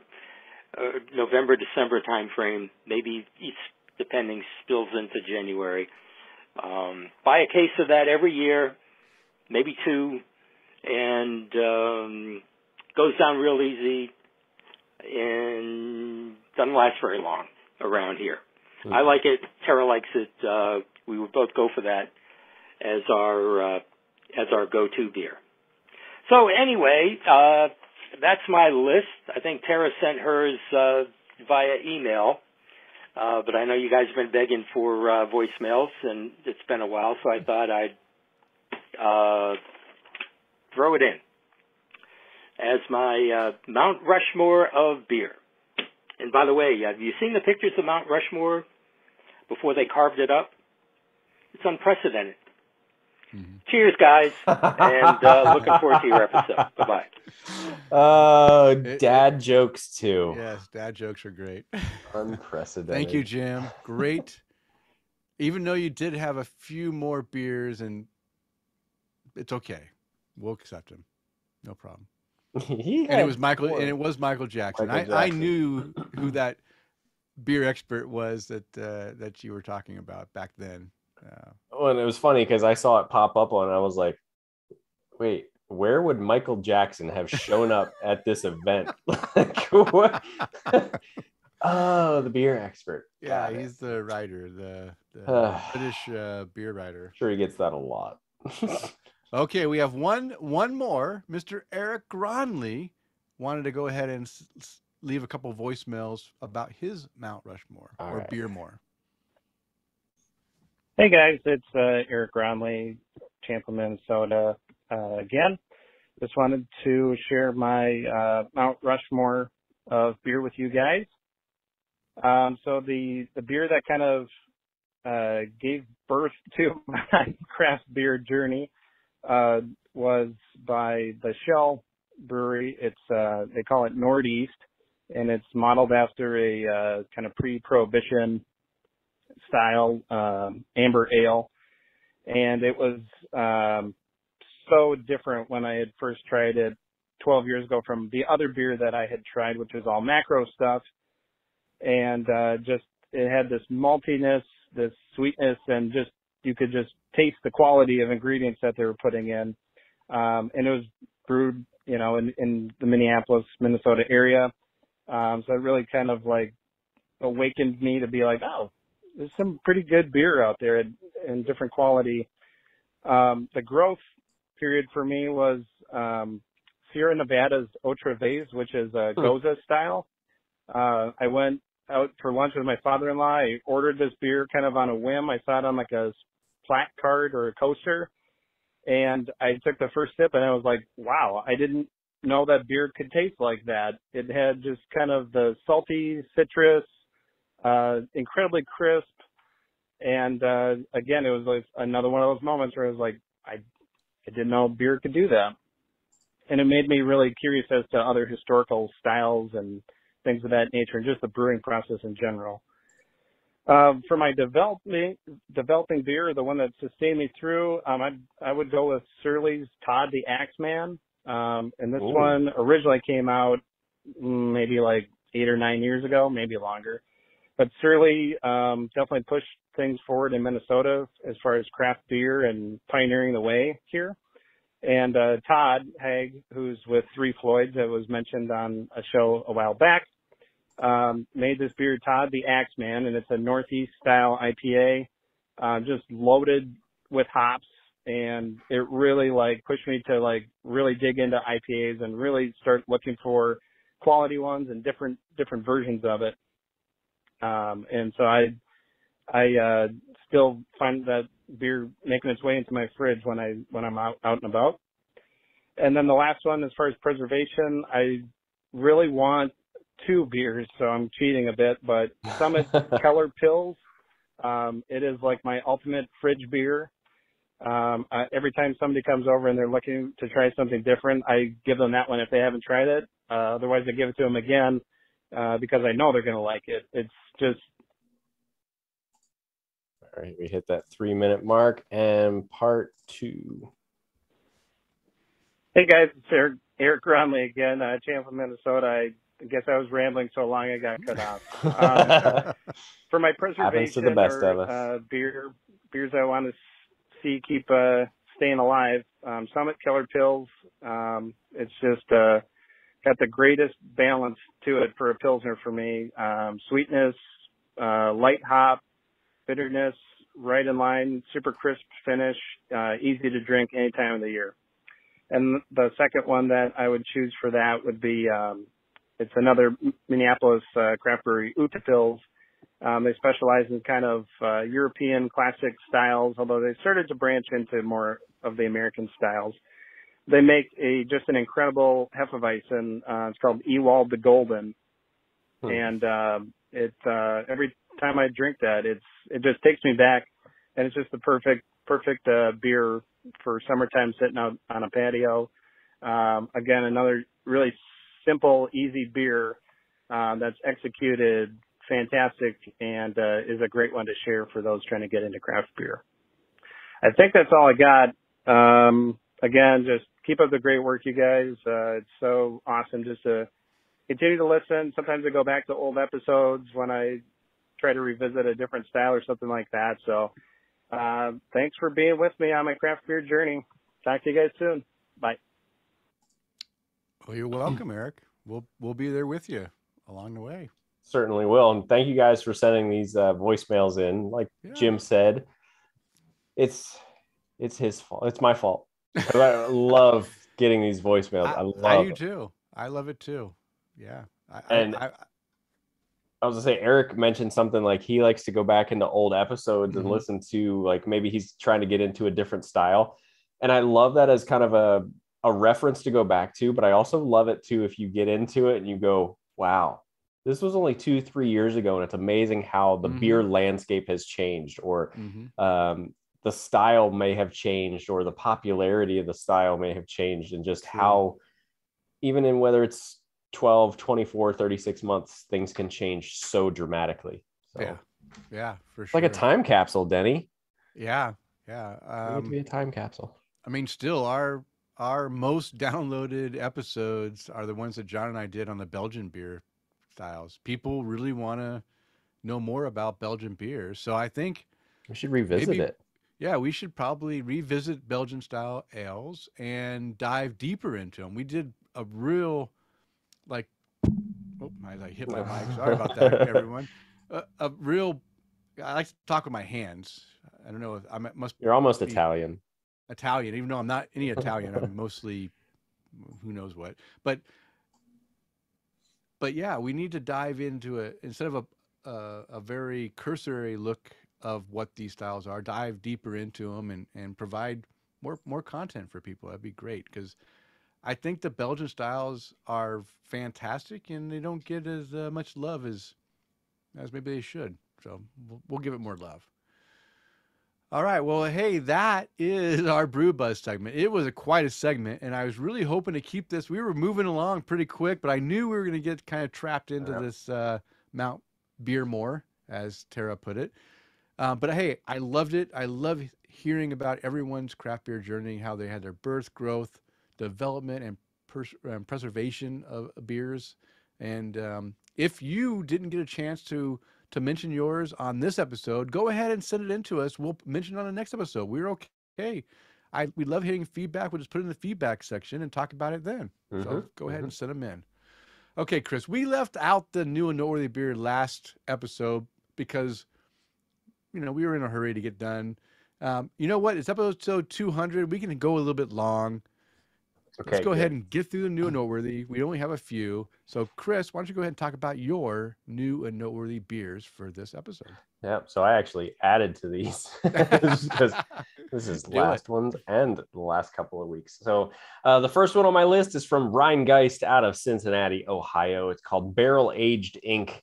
November, December time frame. Maybe each, depending, spills into January. Buy a case of that every year, maybe two, and goes down real easy and doesn't last very long around here. I like it. Tara likes it. We would both go for that as our go-to beer. So anyway, that's my list. I think Tara sent hers via email, but I know you guys have been begging for voicemails, and it's been a while, so I thought I'd throw it in as my Mount Rushmore of beer. And by the way, have you seen the pictures of Mount Rushmore before they carved it up? It's unprecedented. Mm-hmm. Cheers, guys, and looking forward to your episode. Bye-bye. Dad jokes, too. Yes, dad jokes are great. Unprecedented. Thank you, Jim. Great. Even though you did have a few more beers, and it's okay. We'll accept him. No problem. And it was Michael Jackson. I knew who that beer expert was that you were talking about back then. And it was funny because I saw it pop up on, I was like, wait, where would Michael Jackson have shown up at this event? Like, what? Oh, the beer expert. Yeah, he's the writer, the British beer writer. Sure, he gets that a lot. Okay, we have one more. Mr. Eric Gronley wanted to go ahead and leave a couple voicemails about his Mount Rushmore or Beermore. Hey guys, it's Eric Gronley, Champlin, Minnesota. Again, just wanted to share my Mount Rushmore of beer with you guys. So the beer that kind of gave birth to my craft beer journey was by the Shell Brewery. It's they call it Northeast, and it's modeled after a kind of pre-prohibition style amber ale, and it was so different when I had first tried it 12 years ago from the other beer that I had tried, which was all macro stuff, and just it had this maltiness, this sweetness, and just you could just taste the quality of ingredients that they were putting in. And it was brewed, in the Minneapolis, Minnesota area. So it really kind of like awakened me to be like, oh, there's some pretty good beer out there in different quality. The growth period for me was Sierra Nevada's Otra Vez, which is a Goza style. I went out for lunch with my father-in-law. I ordered this beer kind of on a whim. I saw it on like a plaque card or a coaster, and I took the first sip and I was like, wow, I didn't know that beer could taste like that. It had just kind of the salty citrus, incredibly crisp, and again, it was like another one of those moments where I was like, I didn't know beer could do that. And it made me really curious as to other historical styles and things of that nature, and just the brewing process in general. For my developing beer, the one that sustained me through, I would go with Surly's Todd the Axeman. And this one originally came out maybe like 8 or 9 years ago, maybe longer. But Surly definitely pushed things forward in Minnesota as far as craft beer and pioneering the way here. And Todd Haag, who's with Three Floyds, that was mentioned on a show a while back, made this beer, Todd the Axeman, and it's a Northeast style IPA. just loaded with hops. And it really like pushed me to like really dig into IPAs and really start looking for quality ones and different versions of it. And so I still find that beer making its way into my fridge when I'm out and about. And then the last one, as far as preservation, I really want 2 beers, so I'm cheating a bit, but Summit Keller Pils. It is like my ultimate fridge beer. Every time somebody comes over and they're looking to try something different, I give them that one if they haven't tried it. Otherwise, I give it to them again because I know they're going to like it. It's just... All right, we hit that 3-minute mark and part 2. Hey guys, it's Eric Gronley again, Champlin, Minnesota. I guess I was rambling so long I got cut off. For my preservation to the best of us. Beers I want to see keep staying alive. Summit Keller Pils. It's just got the greatest balance to it for a Pilsner for me. Sweetness, light hop, bitterness, right in line, super crisp finish, easy to drink any time of the year. And the second one that I would choose for that would be, it's another Minneapolis craft brewery, Uta Pils. They specialize in kind of European classic styles, although they started to branch into more of the American styles. They make just an incredible Hefeweizen. It's called Ewald the Golden. And every time I drink that, it just takes me back, and it's just the perfect beer for summertime sitting out on a patio. Again, another really simple, easy beer that's executed fantastic and is a great one to share for those trying to get into craft beer. I think that's all I got. Again, just keep up the great work, you guys. It's so awesome just to continue to listen. Sometimes I go back to old episodes when I try to revisit a different style or something like that. So thanks for being with me on my craft beer journey. Talk to you guys soon. Bye. Well, you're welcome, Eric. We'll be there with you along the way. Certainly will. And thank you guys for sending these voicemails in. Like Jim said, it's his fault. It's my fault. I love getting these voicemails. I do too. I love it too. Yeah. I was gonna say, Eric mentioned something like he likes to go back into old episodes and listen to, like, maybe he's trying to get into a different style. And I love that as kind of a reference to go back to, but I also love it too if you get into it and you go, wow, this was only 2-3 years ago, and it's amazing how the beer landscape has changed, or the style may have changed, or the popularity of the style may have changed, and just how, even in whether it's 12, 24, 36 months, things can change so dramatically. So, yeah, for it's sure. like a time capsule, Denny. Yeah. It would be a time capsule. I mean, still our most downloaded episodes are the ones that John and I did on the Belgian beer styles. People really want to know more about Belgian beers. So I think we should revisit it. Yeah, we should probably revisit Belgian style ales and dive deeper into them. We did a real, I hit my mic. Sorry about that, everyone. A real, I like to talk with my hands. I don't know if I must. You're almost Italian. Italian, even though I'm not any Italian. I'm mostly, who knows what. But yeah, we need to dive into it instead of a very cursory look of what these styles are. Dive deeper into them and provide more content for people. That'd be great, because I think the Belgian styles are fantastic and they don't get as much love as maybe they should. So we'll give it more love. All right. Well, hey, that is our Brew Buzz segment. It was quite a segment, and I was really hoping to keep this. We were moving along pretty quick, but I knew we were going to get kind of trapped into this Mount Beermore, as Tara put it. But hey, I loved it. I love hearing about everyone's craft beer journey, how they had their birth, growth, development, and preservation of beers. And if you didn't get a chance to mention yours on this episode, go ahead and send it in to us. We'll mention it on the next episode. We're okay. We love hearing feedback. We'll just put it in the feedback section and talk about it then. So go ahead and send them in. Okay, Chris, we left out the new and noteworthy beer last episode because we were in a hurry to get done. You know what? It's episode 200. We can go a little bit long. Okay, let's go ahead and get through the new and noteworthy. We only have a few. So, Chris, why don't you go ahead and talk about your new and noteworthy beers for this episode? Yeah, so I actually added to these because this is last ones and the last couple of weeks. So the first one on my list is from Rhinegeist out of Cincinnati, Ohio. It's called Barrel Aged Ink.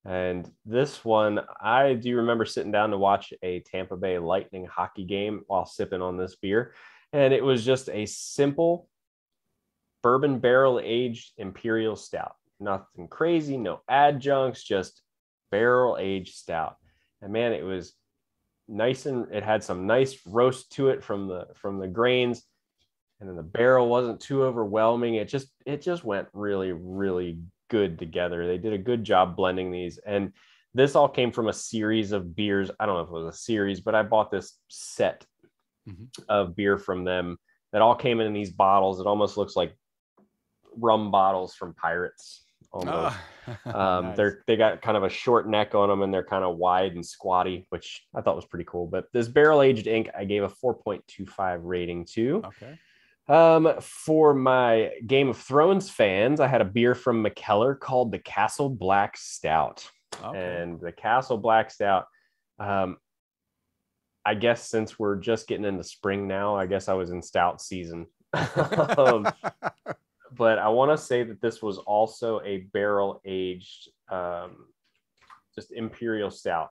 And this one, I do remember sitting down to watch a Tampa Bay Lightning hockey game while sipping on this beer. And it was just a simple bourbon barrel aged Imperial Stout. Nothing crazy, no adjuncts, just barrel aged stout. And man, it was nice, and it had some nice roast to it from the grains. And then the barrel wasn't too overwhelming. It just went really, really good together. They did a good job blending these. And this all came from a series of beers. I don't know if it was a series, but I bought this set of beer from them that all came in these bottles. It almost looks like rum bottles from Pirates. Almost. Nice. They got kind of a short neck on them, and they're kind of wide and squatty, which I thought was pretty cool. But this barrel aged ink, I gave a 4.25 rating to. Okay. For my Game of Thrones fans, I had a beer from Mikkeller called the Castle Black Stout. Okay. And the Castle Black Stout, I guess since we're just getting into spring now, I guess I was in stout season. But I want to say that this was also a barrel aged, just Imperial Stout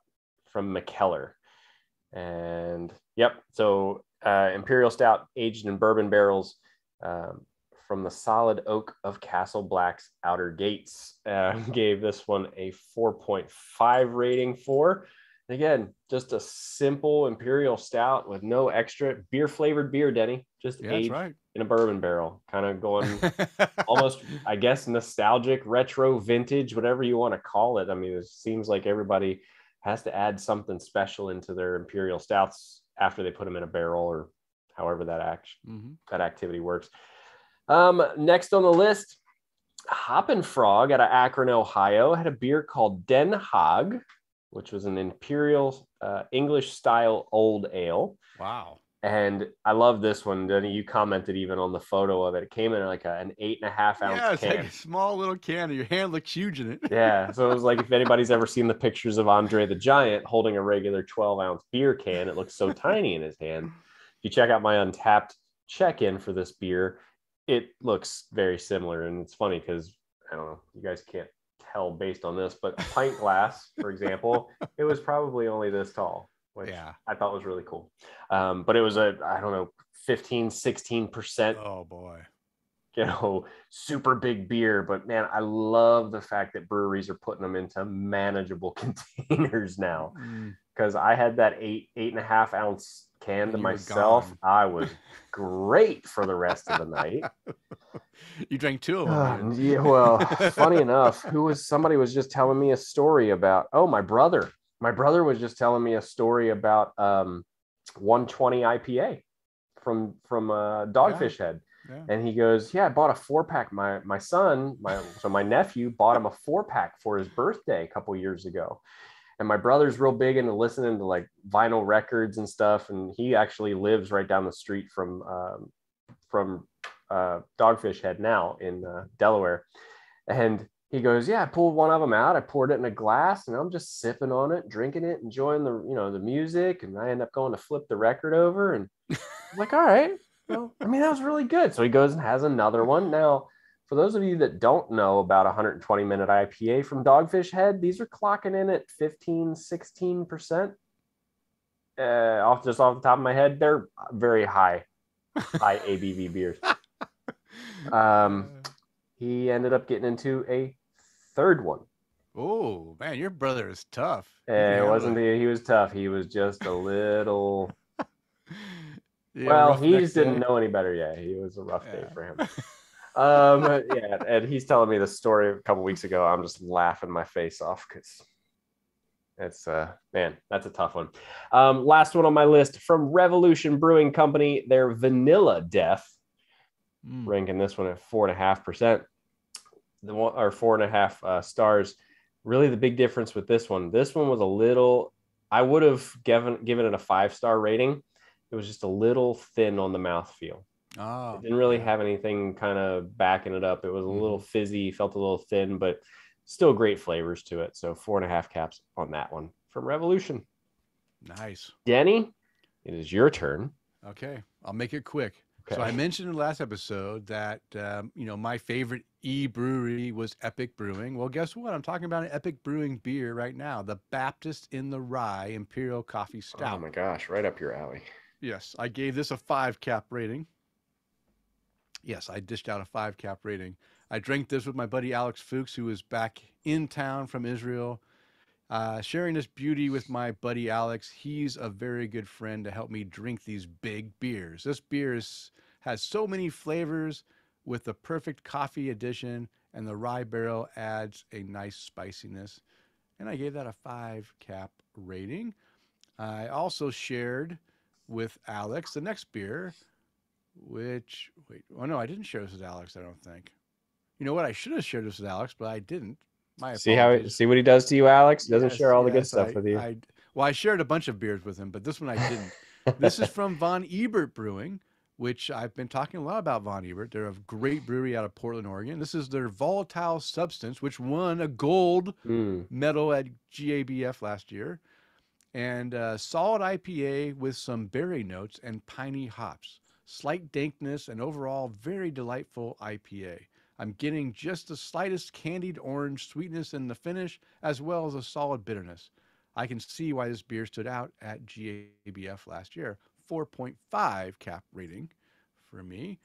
from Mikkeller. And yep, so Imperial Stout aged in bourbon barrels from the solid oak of Castle Black's outer gates. Gave this one a 4.5 rating for. Again, just a simple Imperial Stout with no extra flavored beer, Denny. Just aged in a bourbon barrel. Kind of going almost, I guess, nostalgic, retro, vintage, whatever you want to call it. I mean, it seems like everybody has to add something special into their Imperial Stouts after they put them in a barrel, or however that that activity works. Next on the list, Hoppin Frog out of Akron, Ohio, had a beer called Den Haag, which was an Imperial English style old ale. Wow. And I love this one. Denny, you commented even on the photo of it. It came in like an 8.5 ounce can. Like a small little can. Your hand looks huge in it. Yeah. So it was like, if anybody's ever seen the pictures of Andre the Giant holding a regular 12-ounce beer can, it looks so tiny in his hand. If you check out my Untapped check-in for this beer, it looks very similar. And it's funny because, I don't know, you guys can't tell based on this, but pint glass, for example, it was probably only this tall, which I thought was really cool. But it was I don't know, 15-16%. Oh boy. Super big beer. But man, I love the fact that breweries are putting them into manageable containers now. Because I had that 8.5 ounce can to myself. I was great for the rest of the night. You drank two of them. Yeah, well, funny enough, somebody was just telling me a story about, my brother was just telling me a story about 120 IPA from Dogfish Head. Yeah. And he goes, I bought a 4-pack. My son, my nephew bought him a 4-pack for his birthday a couple years ago. And my brother's real big into listening to like vinyl records and stuff. And he actually lives right down the street from Dogfish Head now in Delaware. And he goes, I pulled one of them out. I poured it in a glass and I'm just sipping on it, drinking it, enjoying the music. And I end up going to flip the record over. And I'm like, all right, well, I mean, that was really good. So he goes and has another one. Now, for those of you that don't know about 120-minute IPA from Dogfish Head, these are clocking in at 15-16%. Off the top of my head, they're very high ABV beers. He ended up getting into a third one. Oh man, your brother is tough. He was tough. He was just a little. He just didn't know any better. Yeah, he was a rough day for him. And he's telling me the story a couple weeks ago. I'm just laughing my face off because it's that's a tough one. Last one on my list from Revolution Brewing Company, their Vanilla Deth, ranking this one at 4.5%. Or 4.5 stars. Really, the big difference with this one was a little I would have given it a 5-star rating. It was just a little thin on the mouthfeel. Oh, it didn't really have anything kind of backing it up. It was a little fizzy, felt a little thin, but still great flavors to it. So 4.5 caps on that one from Revolution. Nice. Denny, it is your turn. Okay, I'll make it quick. Okay. So I mentioned in the last episode that, my favorite brewery was Epic Brewing. Well, guess what? I'm talking about an Epic Brewing beer right now, the Baptist in the Rye Imperial Coffee Stout. Oh my gosh, right up your alley. Yes, I gave this a 5 cap rating. Yes, I dished out a 5 cap rating. I drank this with my buddy Alex Fuchs, who was back in town from Israel. Sharing this beauty with my buddy Alex. He's a very good friend to help me drink these big beers. This beer has so many flavors with the perfect coffee addition, and the rye barrel adds a nice spiciness. And I gave that a 5 cap rating. I also shared with Alex the next beer, I didn't share this with Alex, I don't think. You know what? I should have shared this with Alex, but I didn't. My apologies. See what he does to you, Alex? He doesn't share all the good stuff with you. I shared a bunch of beers with him, but this one I didn't. This is from Von Ebert Brewing, which I've been talking a lot about Von Ebert. They're a great brewery out of Portland, Oregon. This is their Volatile Substance, which won a gold medal at GABF last year. And solid IPA with some berry notes and piney hops. Slight dankness and overall very delightful IPA. I'm getting just the slightest candied orange sweetness in the finish, as well as a solid bitterness. I can see why this beer stood out at GABF last year. 4.5 cap rating for me.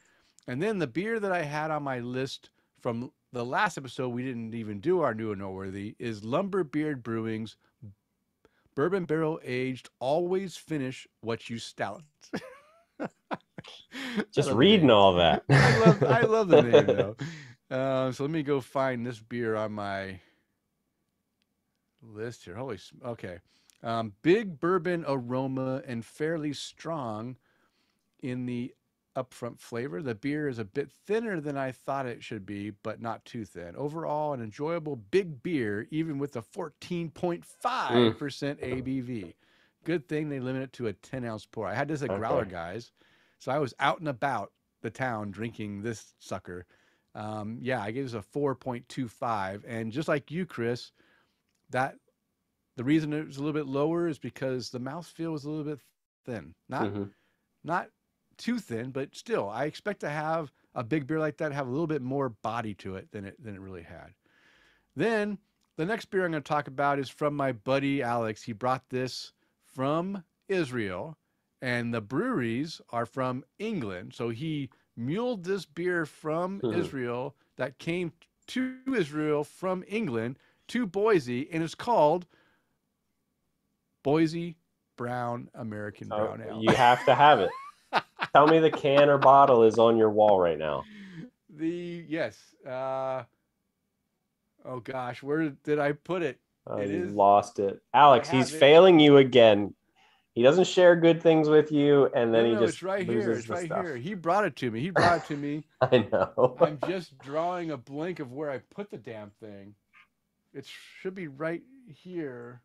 And then the beer that I had on my list from the last episode, we didn't even do our new and noteworthy, is Lumberbeard Brewing's Bourbon Barrel Aged Always Finish What You Stout. Just reading all that. I love the name though. So let me go find this beer on my list here. Okay. Big bourbon aroma and fairly strong in the upfront flavor. The beer is a bit thinner than I thought it should be, but not too thin. Overall, an enjoyable big beer, even with a 14.5% ABV. Good thing they limit it to a 10-ounce pour. I had this at Growler Guys, so I was out and about the town drinking this sucker. I gave this a 4.25. And just like you, Chris, the reason it was a little bit lower is because the mouthfeel was a little bit thin. Not too thin, but still, I expect to have a big beer like that have a little bit more body to it than it really had. Then the next beer I'm going to talk about is from my buddy Alex. He brought this from Israel, and the breweries are from England. So he muled this beer from Israel that came to Israel from England to Boise, and it's called Boise Brown American Brown Ale. You have to have it. Tell me the can or bottle is on your wall right now. Oh gosh, where did I put it? You lost it. Alex, he's failing you again. He doesn't share good things with you, and then it's right here. It's right here. He brought it to me. I know. I'm just drawing a blank of where I put the damn thing. It should be right here.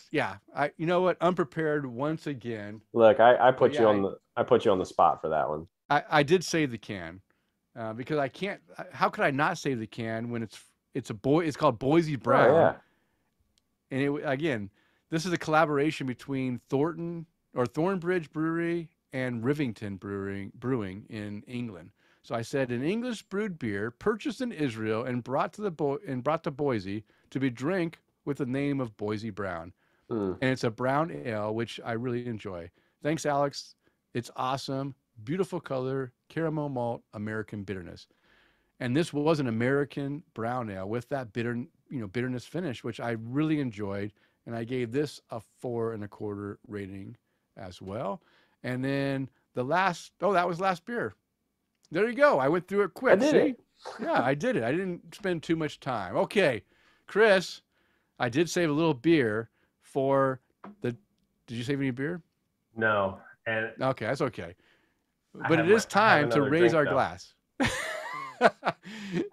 Yeah, you know what? Unprepared once again. Look, I put you on the spot for that one. I did save the can because I can't. How could I not save the can when it's called Boise Brown? Oh, yeah. And this is a collaboration between Thornbridge Brewery and Rivington Brewing in England. So I said an English brewed beer purchased in Israel and brought to Boise to be drank with the name of Boise Brown. And it's a brown ale, which I really enjoy. Thanks, Alex. It's awesome. Beautiful color, caramel malt, American bitterness. And this was an American brown ale with that bitterness finish, which I really enjoyed. And I gave this a 4.25 rating as well. And then that was last beer. There you go. I went through it quick. I did it. Yeah, I did it. I didn't spend too much time. Okay, Chris, I did save a little beer for did you save any beer? No. Okay, that's okay. But it is time to raise our glass.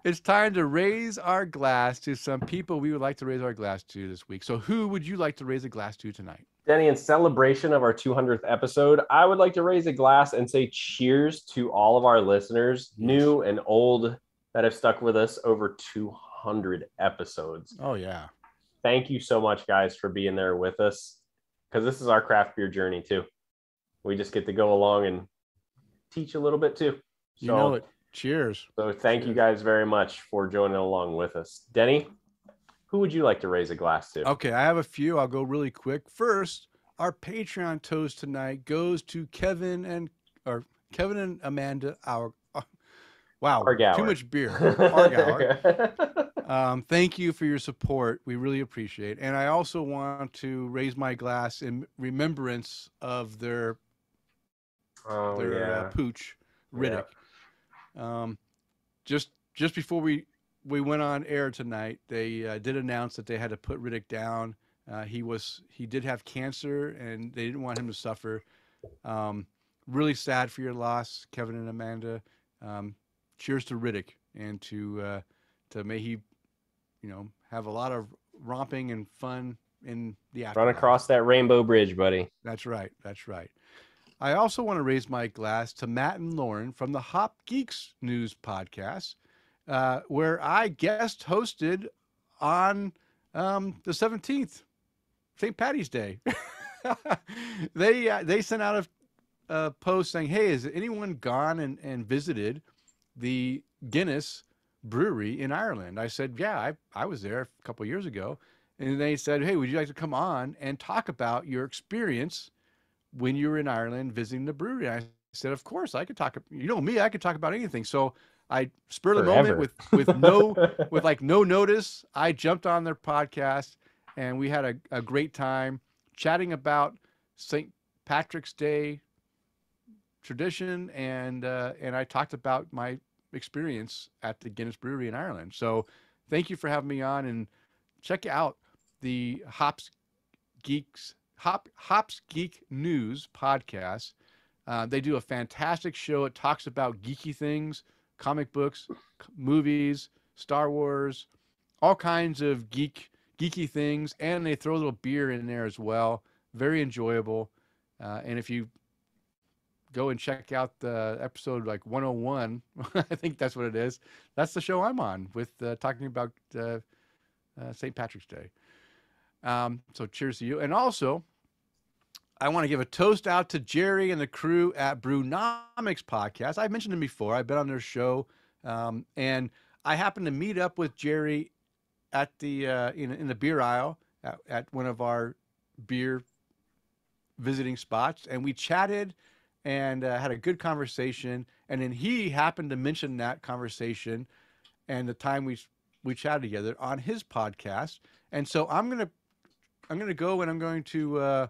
It's time to raise our glass to some people we would like to raise our glass to this week. So who would you like to raise a glass to tonight? Denny, in celebration of our 200th episode, I would like to raise a glass and say cheers to all of our listeners, new and old, that have stuck with us over 200 episodes. Oh, yeah. Thank you so much, guys, for being there with us, because this is our craft beer journey, too. We just get to go along and teach a little bit, too. So, you know it. Cheers. So thank you guys very much for joining along with us. Denny, who would you like to raise a glass to? Okay, I have a few. I'll go really quick. First, our Patreon toast tonight goes to Kevin and Amanda. Wow, Argauer. Too much beer. Argauer. Thank you for your support. We really appreciate it. And I also want to raise my glass in remembrance of their pooch, Riddick. Yeah. Just before we went on air tonight, they did announce that they had to put Riddick down. He did have cancer, and they didn't want him to suffer. Really sad for your loss, Kevin and Amanda. Cheers to Riddick, and to may he, have a lot of romping and fun in the afterlife. Run across that rainbow bridge, buddy. That's right. That's right. I also want to raise my glass to Matt and Lauren from the Hop Geeks News podcast, where I guest hosted on the 17th, St. Patty's Day. They sent out a post saying, hey, has anyone gone and visited the Guinness Brewery in Ireland? I said, yeah, I was there a couple of years ago. And they said, hey, would you like to come on and talk about your experience when you were in Ireland visiting the brewery? And I said, of course, I could talk. You know me, I could talk about anything. So I spurred the moment with no notice. I jumped on their podcast, and we had a great time chatting about St. Patrick's Day tradition, and I talked about my experience at the Guinness Brewery in Ireland. So thank you for having me on, and check out the Hops Geek News podcast. They do a fantastic show. It talks about geeky things, comic books, movies, Star Wars, all kinds of geeky things, and they throw a little beer in there as well. Very enjoyable. And if you go and check out the episode 101, I think that's what it is. That's the show I'm on with talking about St. Patrick's Day. So cheers to you. And also, I want to give a toast out to Jerry and the crew at Brewnomics podcast. I've mentioned them before. I've been on their show, and I happened to meet up with Jerry at the in the beer aisle at one of our beer visiting spots, and we chatted and had a good conversation. And then he happened to mention that conversation and the time we chatted together on his podcast. And so I'm gonna go and I'm going to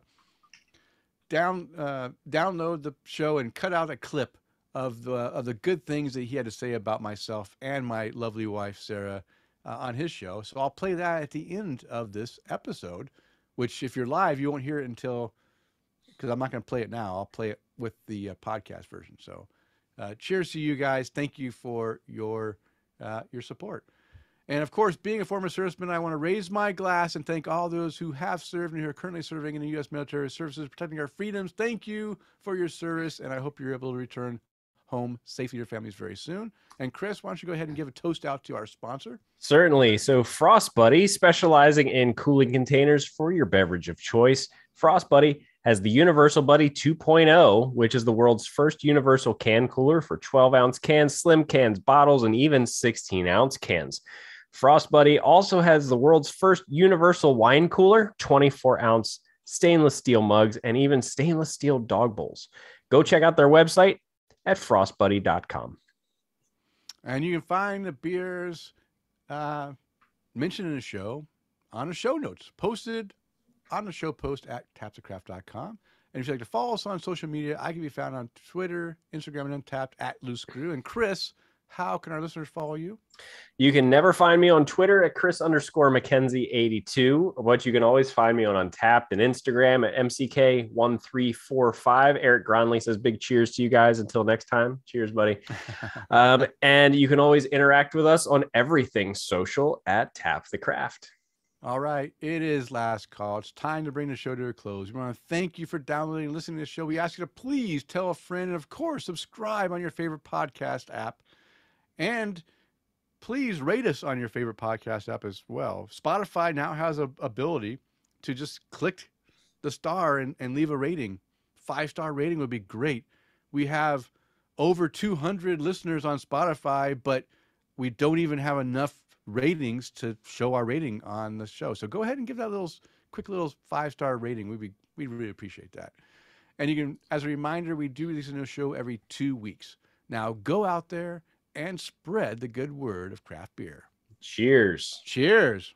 download the show and cut out a clip of the good things that he had to say about myself and my lovely wife Sarah on his show. So I'll play that at the end of this episode, which if you're live, you won't hear it until, because I'm not going to play it now. I'll play it with the podcast version. So cheers to you guys. Thank you for your support. And of course, being a former serviceman, I want to raise my glass and thank all those who have served and who are currently serving in the U.S. military services, protecting our freedoms. Thank you for your service, and I hope you're able to return home safely to your families very soon. And Chris, why don't you go ahead and give a toast out to our sponsor? Certainly. So Frost Buddy, specializing in cooling containers for your beverage of choice. Frost Buddy has the Universal Buddy 2.0, which is the world's first universal can cooler for 12-ounce cans, slim cans, bottles, and even 16-ounce cans. Frost Buddy also has the world's first universal wine cooler, 24-ounce stainless steel mugs, and even stainless steel dog bowls. Go check out their website at frostbuddy.com. And you can find the beers mentioned in the show on the show notes, posted on the show post at tapsofcraft.com. And if you'd like to follow us on social media, I can be found on Twitter, Instagram, and Untapped at Loose Screw. And Chris, how can our listeners follow you? You can never find me on Twitter at Chris_McKenzie82, but you can always find me on Untapped and Instagram at MCK1345. Eric Gronley says big cheers to you guys. Until next time. Cheers, buddy. And you can always interact with us on everything social at Tap the Craft. All right. It is last call. It's time to bring the show to a close. We want to thank you for downloading and listening to the show. We ask you to please tell a friend and, of course, subscribe on your favorite podcast app. And please rate us on your favorite podcast app as well. Spotify now has a ability to just click the star and leave a rating. 5-star rating would be great. We have over 200 listeners on Spotify, but we don't even have enough ratings to show our rating on the show. So go ahead and give that quick little 5-star rating. We'd really appreciate that. And you can, as a reminder, we do release a new show every 2 weeks. Now go out there and spread the good word of craft beer. Cheers. Cheers.